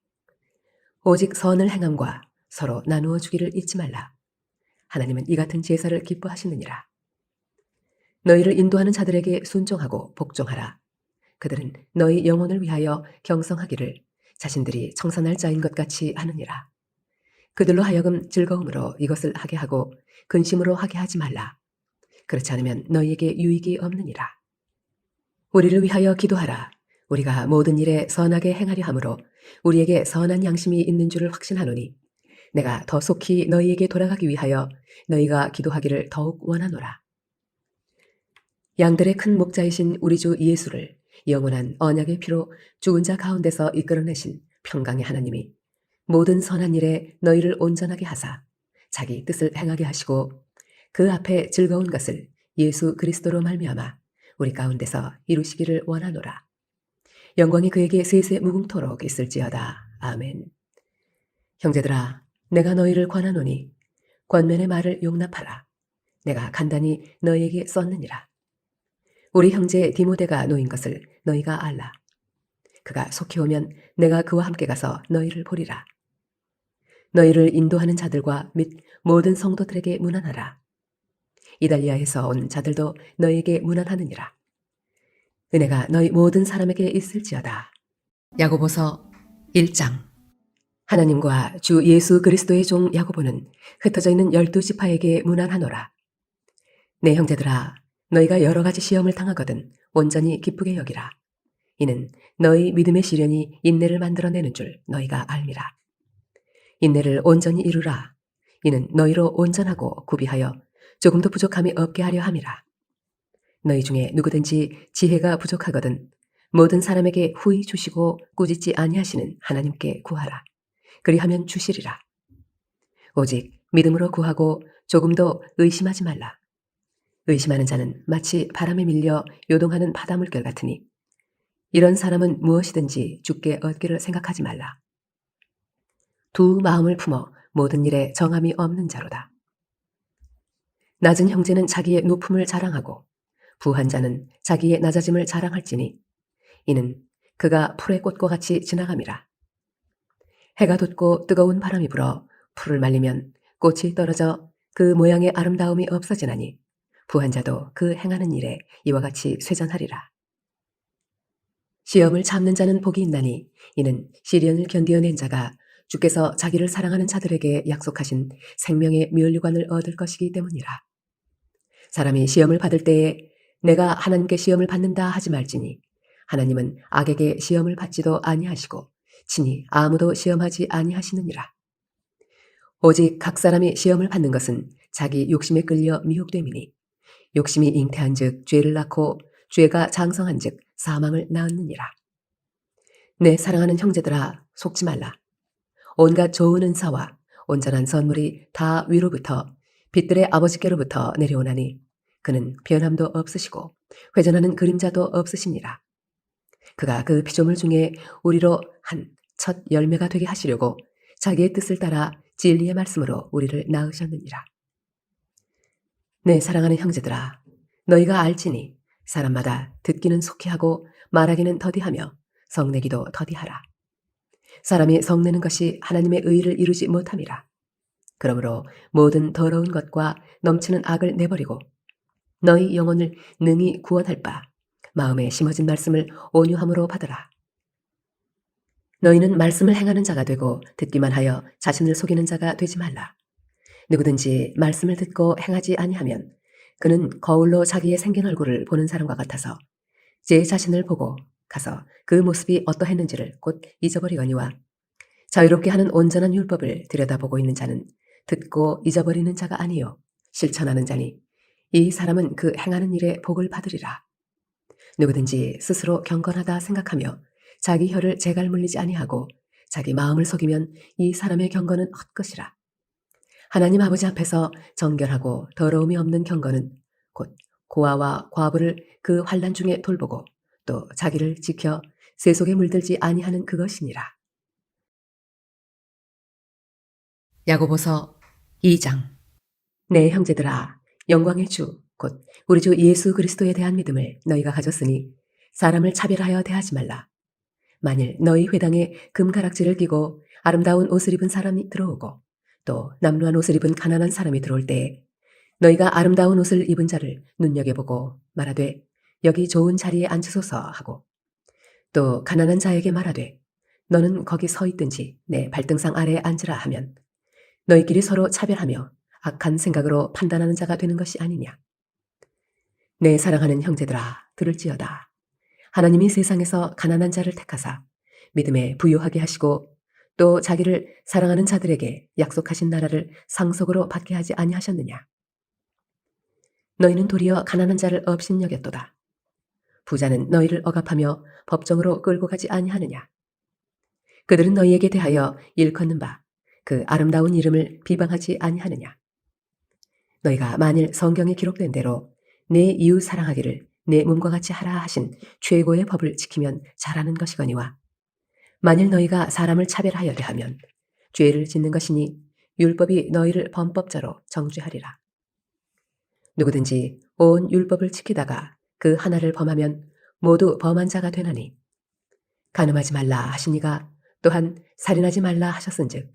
오직 선을 행함과 서로 나누어 주기를 잊지 말라. 하나님은 이 같은 제사를 기뻐하시느니라. 너희를 인도하는 자들에게 순종하고 복종하라. 그들은 너희 영혼을 위하여 경성하기를 자신들이 청산할 자인 것 같이 하느니라. 그들로 하여금 즐거움으로 이것을 하게 하고 근심으로 하게 하지 말라. 그렇지 않으면 너희에게 유익이 없느니라. 우리를 위하여 기도하라. 우리가 모든 일에 선하게 행하려 함으로 우리에게 선한 양심이 있는 줄을 확신하노니 내가 더 속히 너희에게 돌아가기 위하여 너희가 기도하기를 더욱 원하노라. 양들의 큰 목자이신 우리 주 예수를 영원한 언약의 피로 죽은 자 가운데서 이끌어내신 평강의 하나님이 모든 선한 일에 너희를 온전하게 하사 자기 뜻을 행하게 하시고 그 앞에 즐거운 것을 예수 그리스도로 말미암아 우리 가운데서 이루시기를 원하노라. 영광이 그에게 세세 무궁토록 있을지어다. 아멘. 형제들아, 내가 너희를 권하노니 권면의 말을 용납하라. 내가 간단히 너희에게 썼느니라. 우리 형제 디모데가 놓인 것을 너희가 알라. 그가 속히 오면 내가 그와 함께 가서 너희를 보리라. 너희를 인도하는 자들과 및 모든 성도들에게 문안하라. 이달리아에서 온 자들도 너희에게 문안하느니라. 은혜가 너희 모든 사람에게 있을지어다. 야고보서 1장. 하나님과 주 예수 그리스도의 종 야고보는 흩어져 있는 12지파에게 문안하노라. 내 형제들아, 너희가 여러 가지 시험을 당하거든 온전히 기쁘게 여기라. 이는 너희 믿음의 시련이 인내를 만들어내는 줄 너희가 알미라. 인내를 온전히 이루라. 이는 너희로 온전하고 구비하여 조금도 부족함이 없게 하려 함이라. 너희 중에 누구든지 지혜가 부족하거든 모든 사람에게 후히 주시고 꾸짖지 아니하시는 하나님께 구하라. 그리하면 주시리라. 오직 믿음으로 구하고 조금도 의심하지 말라. 의심하는 자는 마치 바람에 밀려 요동하는 바닷물결 같으니 이런 사람은 무엇이든지 주께 얻기를 생각하지 말라. 두 마음을 품어 모든 일에 정함이 없는 자로다. 낮은 형제는 자기의 높음을 자랑하고 부한 자는 자기의 낮아짐을 자랑할지니 이는 그가 풀의 꽃과 같이 지나감이라. 해가 돋고 뜨거운 바람이 불어 풀을 말리면 꽃이 떨어져 그 모양의 아름다움이 없어지나니 부한 자도 그 행하는 일에 이와 같이 쇠잔하리라. 시험을 참는 자는 복이 있나니 이는 시련을 견디어낸 자가 주께서 자기를 사랑하는 자들에게 약속하신 생명의 면류관을 얻을 것이기 때문이라. 사람이 시험을 받을 때에 내가 하나님께 시험을 받는다 하지 말지니 하나님은 악에게 시험을 받지도 아니하시고 친히 아무도 시험하지 아니하시느니라. 오직 각 사람이 시험을 받는 것은 자기 욕심에 끌려 미혹됨이니 욕심이 잉태한즉 죄를 낳고 죄가 장성한즉 사망을 낳느니라. 내 사랑하는 형제들아, 속지 말라. 온갖 좋은 은사와 온전한 선물이 다 위로부터 빛들의 아버지께로부터 내려오나니 그는 변함도 없으시고 회전하는 그림자도 없으시니라. 그가 그 피조물 중에 우리로 한 첫 열매가 되게 하시려고 자기의 뜻을 따라 진리의 말씀으로 우리를 낳으셨느니라. 내 사랑하는 형제들아, 너희가 알지니 사람마다 듣기는 속히 하고 말하기는 더디하며 성내기도 더디하라. 사람이 성내는 것이 하나님의 의를 이루지 못함이라. 그러므로 모든 더러운 것과 넘치는 악을 내버리고 너희 영혼을 능히 구원할 바 마음에 심어진 말씀을 온유함으로 받으라. 너희는 말씀을 행하는 자가 되고 듣기만 하여 자신을 속이는 자가 되지 말라. 누구든지 말씀을 듣고 행하지 아니하면 그는 거울로 자기의 생긴 얼굴을 보는 사람과 같아서 제 자신을 보고 가서 그 모습이 어떠했는지를 곧 잊어버리거니와 자유롭게 하는 온전한 율법을 들여다보고 있는 자는 듣고 잊어버리는 자가 아니요 실천하는 자니 이 사람은 그 행하는 일에 복을 받으리라. 누구든지 스스로 경건하다 생각하며 자기 혀를 재갈 물리지 아니하고 자기 마음을 속이면 이 사람의 경건은 헛것이라. 하나님 아버지 앞에서 정결하고 더러움이 없는 경건은 곧 고아와 과부를 그 환난 중에 돌보고 또 자기를 지켜 세 속에 물들지 아니하는 그것이니라. 야고보서 2장. 내 형제들아, 영광의 주 곧 우리 주 예수 그리스도에 대한 믿음을 너희가 가졌으니 사람을 차별하여 대하지 말라. 만일 너희 회당에 금가락지를 끼고 아름다운 옷을 입은 사람이 들어오고 또 남루한 옷을 입은 가난한 사람이 들어올 때에 너희가 아름다운 옷을 입은 자를 눈여겨보고 말하되 여기 좋은 자리에 앉으소서 하고 또 가난한 자에게 말하되 너는 거기 서 있든지 내 발등상 아래에 앉으라 하면 너희끼리 서로 차별하며 악한 생각으로 판단하는 자가 되는 것이 아니냐. 내 사랑하는 형제들아, 들을지어다. 하나님이 세상에서 가난한 자를 택하사 믿음에 부유하게 하시고 또 자기를 사랑하는 자들에게 약속하신 나라를 상속으로 받게 하지 아니하셨느냐? 너희는 도리어 가난한 자를 업신여겼도다. 부자는 너희를 억압하며 법정으로 끌고 가지 아니하느냐? 그들은 너희에게 대하여 일컫는 바 그 아름다운 이름을 비방하지 아니하느냐? 너희가 만일 성경에 기록된 대로 내 이웃 사랑하기를 내 몸과 같이 하라 하신 최고의 법을 지키면 잘하는 것이거니와 만일 너희가 사람을 차별하여야 하면 죄를 짓는 것이니 율법이 너희를 범법자로 정죄하리라. 누구든지 온 율법을 지키다가 그 하나를 범하면 모두 범한 자가 되나니 간음하지 말라 하시니가 또한 살인하지 말라 하셨은즉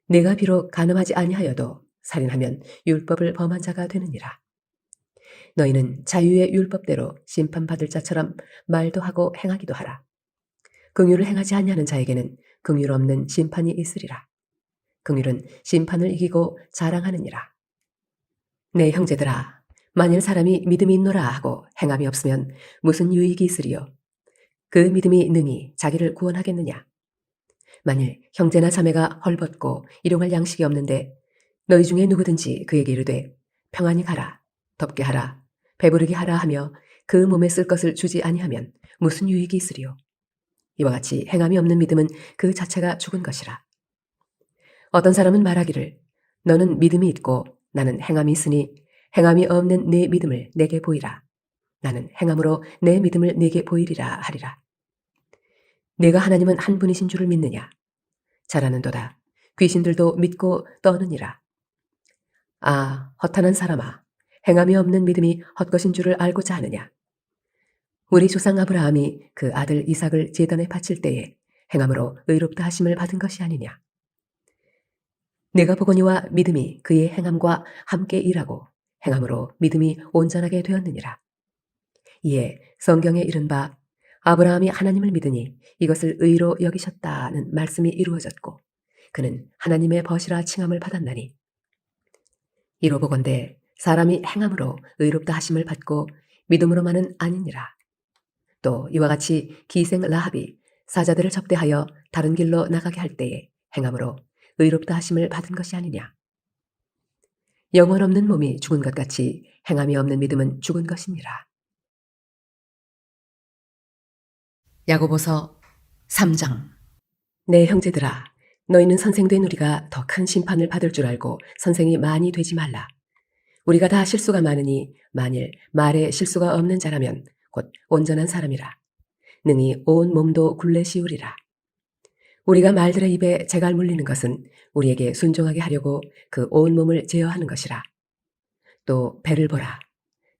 내가 비록 간음하지 아니하여도 살인하면 율법을 범한 자가 되느니라. 너희는 자유의 율법대로 심판받을 자처럼 말도 하고 행하기도 하라. 긍휼을 행하지 아니하는 자에게는 긍휼 없는 심판이 있으리라. 긍휼은 심판을 이기고 자랑하느니라. 내 형제들아, 만일 사람이 믿음이 있노라 하고 행함이 없으면 무슨 유익이 있으리요? 그 믿음이 능히 자기를 구원하겠느냐? 만일 형제나 자매가 헐벗고 일용할 양식이 없는데 너희 중에 누구든지 그에게 이르되 평안히 가라, 덥게 하라, 배부르게 하라 하며 그 몸에 쓸 것을 주지 아니하면 무슨 유익이 있으리요? 이와 같이 행함이 없는 믿음은 그 자체가 죽은 것이라. 어떤 사람은 말하기를 너는 믿음이 있고 나는 행함이 있으니 행함이 없는 내 믿음을 내게 보이라. 나는 행함으로 내 믿음을 내게 보이리라 하리라. 내가 하나님은 한 분이신 줄을 믿느냐? 잘하는도다. 귀신들도 믿고 떠느니라. 아, 허탄한 사람아, 행함이 없는 믿음이 헛것인 줄을 알고자 하느냐? 우리 조상 아브라함이 그 아들 이삭을 제단에 바칠 때에 행함으로 의롭다 하심을 받은 것이 아니냐? 내가 보거니와 믿음이 그의 행함과 함께 일하고 행함으로 믿음이 온전하게 되었느니라. 이에 성경에 이른 바 아브라함이 하나님을 믿으니 이것을 의로 여기셨다는 말씀이 이루어졌고 그는 하나님의 벗이라 칭함을 받았나니 이로 보건대 사람이 행함으로 의롭다 하심을 받고 믿음으로만은 아니니라. 또 이와 같이 기생 라합이 사자들을 접대하여 다른 길로 나가게 할 때에 행함으로 의롭다 하심을 받은 것이 아니냐. 영혼 없는 몸이 죽은 것 같이 행함이 없는 믿음은 죽은 것이니라. 야고보서 3장. 내 형제들아, 너희는 선생된 우리가 더 큰 심판을 받을 줄 알고 선생이 많이 되지 말라. 우리가 다 실수가 많으니 만일 말에 실수가 없는 자라면 곧 온전한 사람이라. 능히 온 몸도 굴레 씌우리라. 우리가 말들의 입에 재갈 물리는 것은 우리에게 순종하게 하려고 그 온 몸을 제어하는 것이라. 또 배를 보라.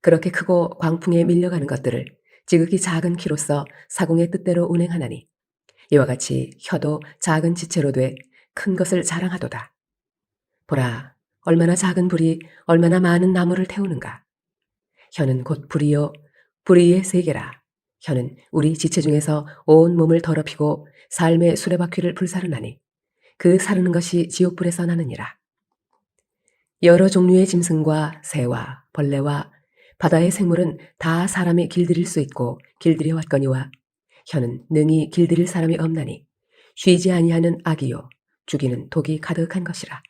그렇게 크고 광풍에 밀려가는 것들을 지극히 작은 키로서 사공의 뜻대로 운행하나니 이와 같이 혀도 작은 지체로 돼 큰 것을 자랑하도다. 보라, 얼마나 작은 불이 얼마나 많은 나무를 태우는가. 혀는 곧 불이요, 불이의 세계라. 혀는 우리 지체 중에서 온 몸을 더럽히고 삶의 수레바퀴를 불사르나니 그 사르는 것이 지옥불에서 나느니라. 여러 종류의 짐승과 새와 벌레와 바다의 생물은 다 사람이 길들일 수 있고 길들여 왔거니와 혀는 능히 길들일 사람이 없나니 쉬지 아니하는 악이요 죽이는 독이 가득한 것이라.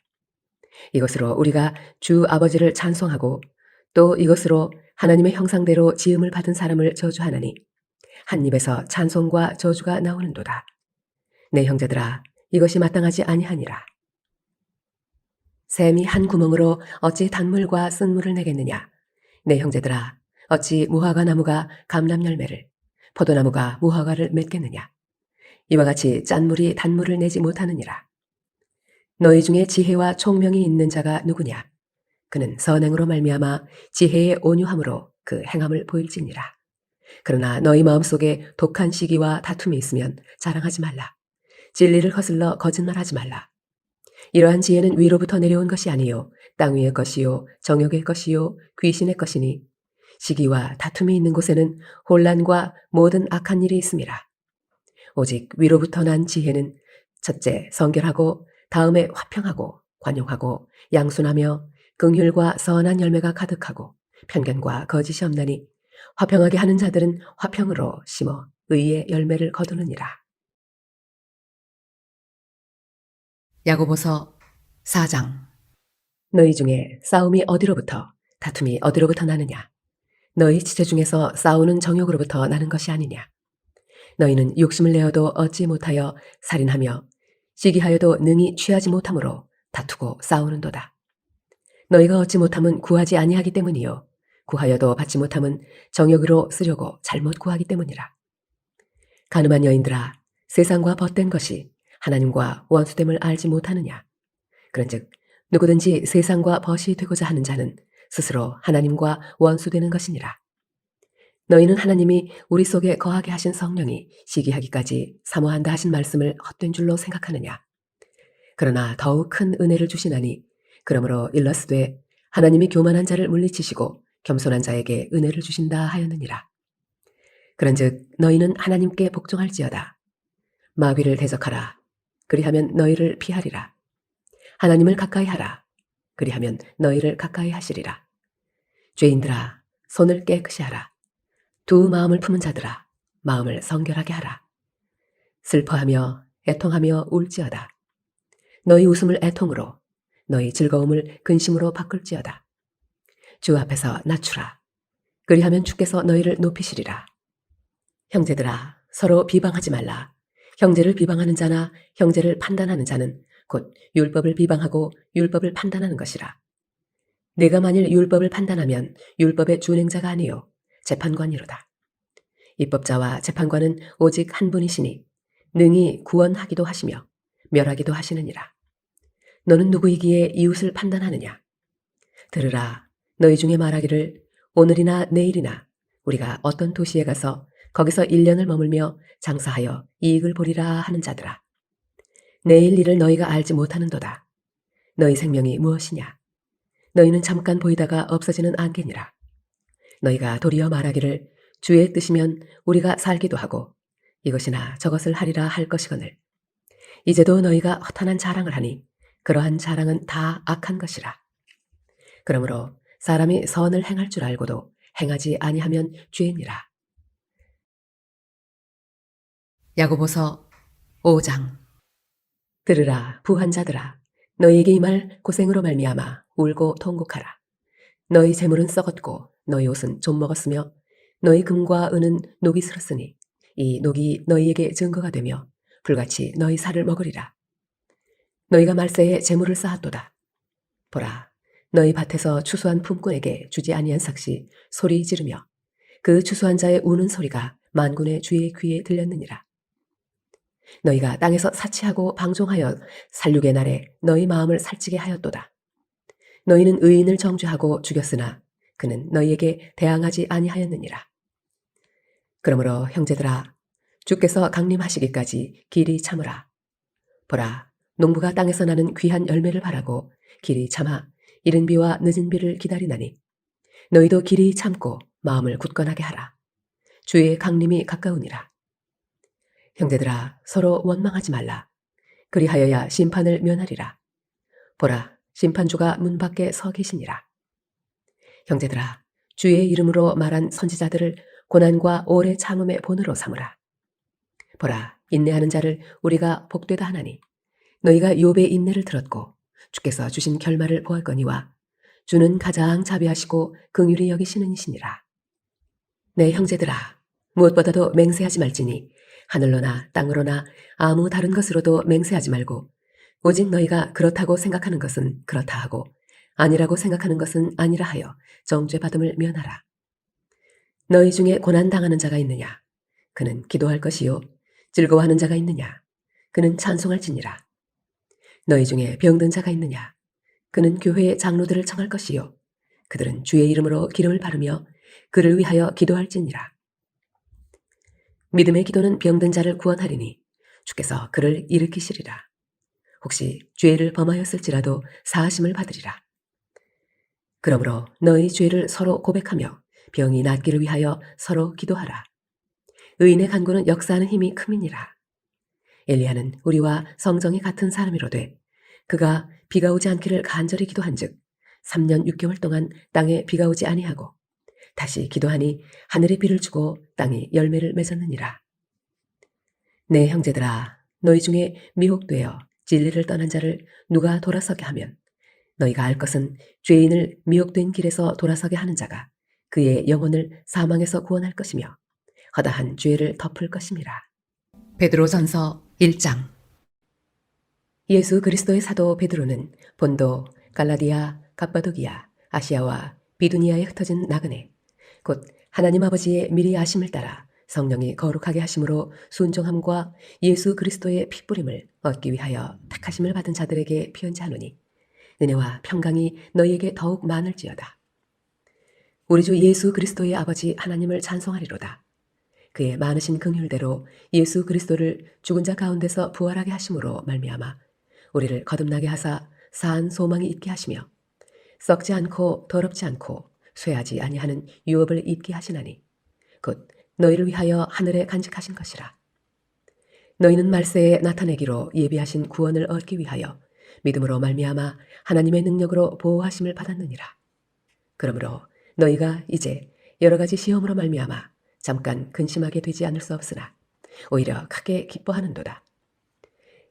이것으로 우리가 주 아버지를 찬송하고 또 이것으로 하나님의 형상대로 지음을 받은 사람을 저주하나니 한 입에서 찬송과 저주가 나오는도다. 내 형제들아, 이것이 마땅하지 아니하니라. 샘이 한 구멍으로 어찌 단물과 쓴물을 내겠느냐? 내 형제들아, 어찌 무화과 나무가 감람 열매를, 포도나무가 무화과를 맺겠느냐? 이와 같이 짠물이 단물을 내지 못하느니라. 너희 중에 지혜와 총명이 있는 자가 누구냐? 그는 선행으로 말미암아 지혜의 온유함으로 그 행함을 보일지니라. 그러나 너희 마음속에 독한 시기와 다툼이 있으면 자랑하지 말라. 진리를 거슬러 거짓말하지 말라. 이러한 지혜는 위로부터 내려온 것이 아니요 땅 위의 것이요 정욕의 것이요 귀신의 것이니 시기와 다툼이 있는 곳에는 혼란과 모든 악한 일이 있음이라. 오직 위로부터 난 지혜는 첫째 성결하고 다음에 화평하고 관용하고 양순하며 긍휼과 선한 열매가 가득하고 편견과 거짓이 없나니 화평하게 하는 자들은 화평으로 심어 의의 열매를 거두느니라. 야고보서 4장. 너희 중에 싸움이 어디로부터 다툼이 어디로부터 나느냐? 너희 지체 중에서 싸우는 정욕으로부터 나는 것이 아니냐? 너희는 욕심을 내어도 얻지 못하여 살인하며 시기하여도 능히 취하지 못함으로 다투고 싸우는도다. 너희가 얻지 못함은 구하지 아니하기 때문이요 구하여도 받지 못함은 정욕으로 쓰려고 잘못 구하기 때문이라. 가늠한 여인들아, 세상과 벗된 것이 하나님과 원수됨을 알지 못하느냐? 그런즉 누구든지 세상과 벗이 되고자 하는 자는 스스로 하나님과 원수되는 것이니라. 너희는 하나님이 우리 속에 거하게 하신 성령이 시기하기까지 사모한다 하신 말씀을 헛된 줄로 생각하느냐? 그러나 더욱 큰 은혜를 주시나니 그러므로 일러스되 하나님이 교만한 자를 물리치시고 겸손한 자에게 은혜를 주신다 하였느니라. 그런즉 너희는 하나님께 복종할지어다. 마귀를 대적하라. 그리하면 너희를 피하리라. 하나님을 가까이 하라. 그리하면 너희를 가까이 하시리라. 죄인들아, 손을 깨끗이 하라. 두 마음을 품은 자들아, 마음을 성결하게 하라. 슬퍼하며 애통하며 울지어다. 너희 웃음을 애통으로, 너희 즐거움을 근심으로 바꿀지어다. 주 앞에서 낮추라. 그리하면 주께서 너희를 높이시리라. 형제들아, 서로 비방하지 말라. 형제를 비방하는 자나 형제를 판단하는 자는 곧 율법을 비방하고 율법을 판단하는 것이라. 내가 만일 율법을 판단하면 율법의 준행자가 아니요 재판관이로다. 입법자와 재판관은 오직 한 분이시니 능히 구원하기도 하시며 멸하기도 하시느니라. 너는 누구이기에 이웃을 판단하느냐? 들으라. 너희 중에 말하기를 오늘이나 내일이나 우리가 어떤 도시에 가서 거기서 1년을 머물며 장사하여 이익을 보리라 하는 자들아. 내일 일을 너희가 알지 못하는도다. 너희 생명이 무엇이냐? 너희는 잠깐 보이다가 없어지는 안개니라. 너희가 도리어 말하기를 주의 뜻이면 우리가 살기도 하고 이것이나 저것을 하리라 할 것이거늘. 이제도 너희가 허탄한 자랑을 하니 그러한 자랑은 다 악한 것이라. 그러므로 사람이 선을 행할 줄 알고도 행하지 아니하면 죄니라. 야고보서 5장. 들으라 부한 자들아, 너희에게 이 말 고생으로 말미암아 울고 통곡하라. 너희 재물은 썩었고 너희 옷은 좀 먹었으며 너희 금과 은은 녹이 슬었으니 이 녹이 너희에게 증거가 되며 불같이 너희 살을 먹으리라. 너희가 말세에 재물을 쌓았도다. 보라, 너희 밭에서 추수한 품꾼에게 주지 아니한 삭시 소리 지르며 그 추수한 자의 우는 소리가 만군의 주의 귀에 들렸느니라. 너희가 땅에서 사치하고 방종하여 살육의 날에 너희 마음을 살찌게 하였도다. 너희는 의인을 정죄하고 죽였으나 그는 너희에게 대항하지 아니하였느니라. 그러므로 형제들아, 주께서 강림하시기까지 길이 참으라. 보라, 농부가 땅에서 나는 귀한 열매를 바라고 길이 참아 이른 비와 늦은 비를 기다리나니 너희도 길이 참고 마음을 굳건하게 하라. 주의 강림이 가까우니라. 형제들아, 서로 원망하지 말라. 그리하여야 심판을 면하리라. 보라, 심판주가 문 밖에 서 계시니라. 형제들아, 주의 이름으로 말한 선지자들을 고난과 오래 참음의 본으로 삼으라. 보라, 인내하는 자를 우리가 복되다 하나니 너희가 욥의 인내를 들었고 주께서 주신 결말을 보았거니와 주는 가장 자비하시고 긍휼히 여기시는 이시니라. 내 형제들아, 무엇보다도 맹세하지 말지니 하늘로나 땅으로나 아무 다른 것으로도 맹세하지 말고 오직 너희가 그렇다고 생각하는 것은 그렇다 하고 아니라고 생각하는 것은 아니라 하여 정죄받음을 면하라. 너희 중에 고난당하는 자가 있느냐? 그는 기도할 것이요. 즐거워하는 자가 있느냐? 그는 찬송할지니라. 너희 중에 병든 자가 있느냐? 그는 교회의 장로들을 청할 것이요. 그들은 주의 이름으로 기름을 바르며 그를 위하여 기도할지니라. 믿음의 기도는 병든 자를 구원하리니 주께서 그를 일으키시리라. 혹시 죄를 범하였을지라도 사하심을 받으리라. 그러므로 너희 죄를 서로 고백하며 병이 낫기를 위하여 서로 기도하라. 의인의 간구는 역사하는 힘이 큼이니라. 엘리야는 우리와 성정이 같은 사람이로되 그가 비가 오지 않기를 간절히 기도한즉 3년 6개월 동안 땅에 비가 오지 아니하고 다시 기도하니 하늘이 비를 주고 땅이 열매를 맺었느니라. 내 형제들아, 너희 중에 미혹되어 진리를 떠난 자를 누가 돌아서게 하면 너희가 알 것은 죄인을 미혹된 길에서 돌아서게 하는 자가 그의 영혼을 사망에서 구원할 것이며 허다한 죄를 덮을 것임이라. 베드로전서 1장. 예수 그리스도의 사도 베드로는 본도, 갈라디아, 갑바도기아, 아시아와 비두니아에 흩어진 나그네 곧 하나님 아버지의 미리 아심을 따라 성령이 거룩하게 하심으로 순종함과 예수 그리스도의 핏부림을 얻기 위하여 택하심을 받은 자들에게 편지하노니 은혜와 평강이 너희에게 더욱 많을지어다. 우리 주 예수 그리스도의 아버지 하나님을 찬송하리로다. 그의 많으신 긍휼대로 예수 그리스도를 죽은 자 가운데서 부활하게 하심으로 말미암아 우리를 거듭나게 하사 사한 소망이 있게 하시며 썩지 않고 더럽지 않고 쇠하지 아니하는 유업을 입게 하시나니 곧 너희를 위하여 하늘에 간직하신 것이라. 너희는 말세에 나타내기로 예비하신 구원을 얻기 위하여 믿음으로 말미암아 하나님의 능력으로 보호하심을 받았느니라. 그러므로 너희가 이제 여러 가지 시험으로 말미암아 잠깐 근심하게 되지 않을 수 없으나 오히려 크게 기뻐하는도다.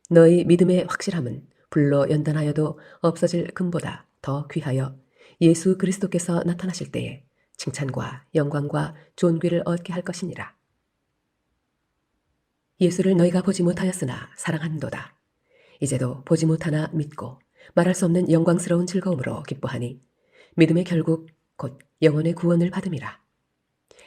너희 믿음의 확실함은 불로 연단하여도 없어질 금보다 더 귀하여 예수 그리스도께서 나타나실 때에 칭찬과 영광과 존귀를 얻게 할 것이니라. 예수를 너희가 보지 못하였으나 사랑하는도다. 이제도 보지 못하나 믿고 말할 수 없는 영광스러운 즐거움으로 기뻐하니 믿음의 결국 곧 영혼의 구원을 받음이라.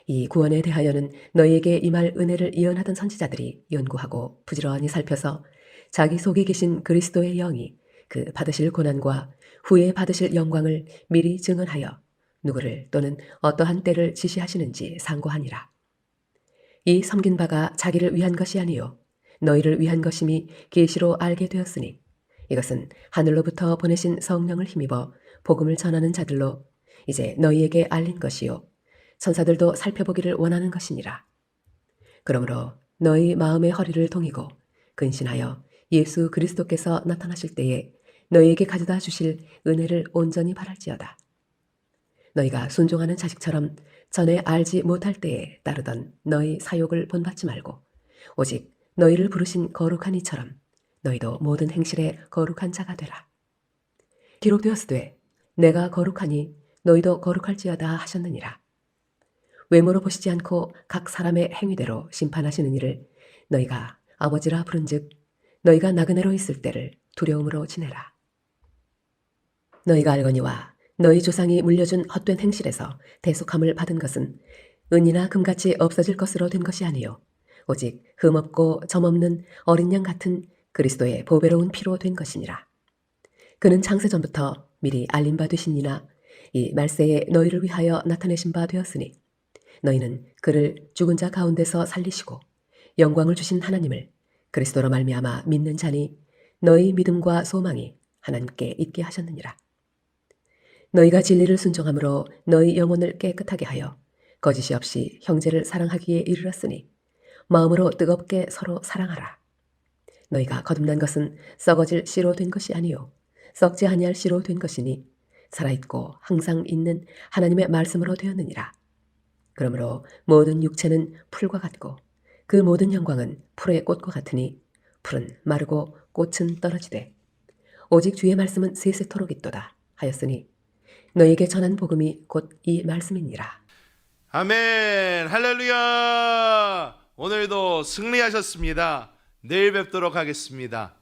이 구원에 대하여는 너희에게 임할 은혜를 예언하던 선지자들이 연구하고 부지런히 살펴서 자기 속에 계신 그리스도의 영이 그 받으실 고난과 후에 받으실 영광을 미리 증언하여 누구를 또는 어떠한 때를 지시하시는지 상고하니라. 이 섬긴 바가 자기를 위한 것이 아니요 너희를 위한 것임이 계시로 알게 되었으니 이것은 하늘로부터 보내신 성령을 힘입어 복음을 전하는 자들로 이제 너희에게 알린 것이요 천사들도 살펴보기를 원하는 것이니라. 그러므로 너희 마음의 허리를 동이고 근신하여 예수 그리스도께서 나타나실 때에 너희에게 가져다 주실 은혜를 온전히 바랄지어다. 너희가 순종하는 자식처럼 전에 알지 못할 때에 따르던 너희 사욕을 본받지 말고 오직 너희를 부르신 거룩한 이처럼 너희도 모든 행실에 거룩한 자가 되라. 기록되었으되 내가 거룩하니 너희도 거룩할지어다 하셨느니라. 외모로 보시지 않고 각 사람의 행위대로 심판하시는 이를 너희가 아버지라 부른즉 너희가 나그네로 있을 때를 두려움으로 지내라. 너희가 알거니와 너희 조상이 물려준 헛된 행실에서 대속함을 받은 것은 은이나 금같이 없어질 것으로 된 것이 아니요 오직 흠없고 점없는 어린 양 같은 그리스도의 보배로운 피로 된 것이니라. 그는 창세전부터 미리 알린 바 되시니나 이 말세에 너희를 위하여 나타내신 바 되었으니 너희는 그를 죽은 자 가운데서 살리시고 영광을 주신 하나님을 그리스도로 말미암아 믿는 자니 너희 믿음과 소망이 하나님께 있게 하셨느니라. 너희가 진리를 순종함으로 너희 영혼을 깨끗하게 하여 거짓이 없이 형제를 사랑하기에 이르렀으니 마음으로 뜨겁게 서로 사랑하라. 너희가 거듭난 것은 썩어질 씨로 된 것이 아니요 썩지 아니할 씨로 된 것이니 살아있고 항상 있는 하나님의 말씀으로 되었느니라. 그러므로 모든 육체는 풀과 같고 그 모든 영광은 풀의 꽃과 같으니 풀은 마르고 꽃은 떨어지되 오직 주의 말씀은 세세토록 있도다 하였으니 너희에게 전한 복음이 곧 이 말씀이니라. 아멘. 할렐루야. 오늘도 승리하셨습니다. 내일 뵙도록 하겠습니다.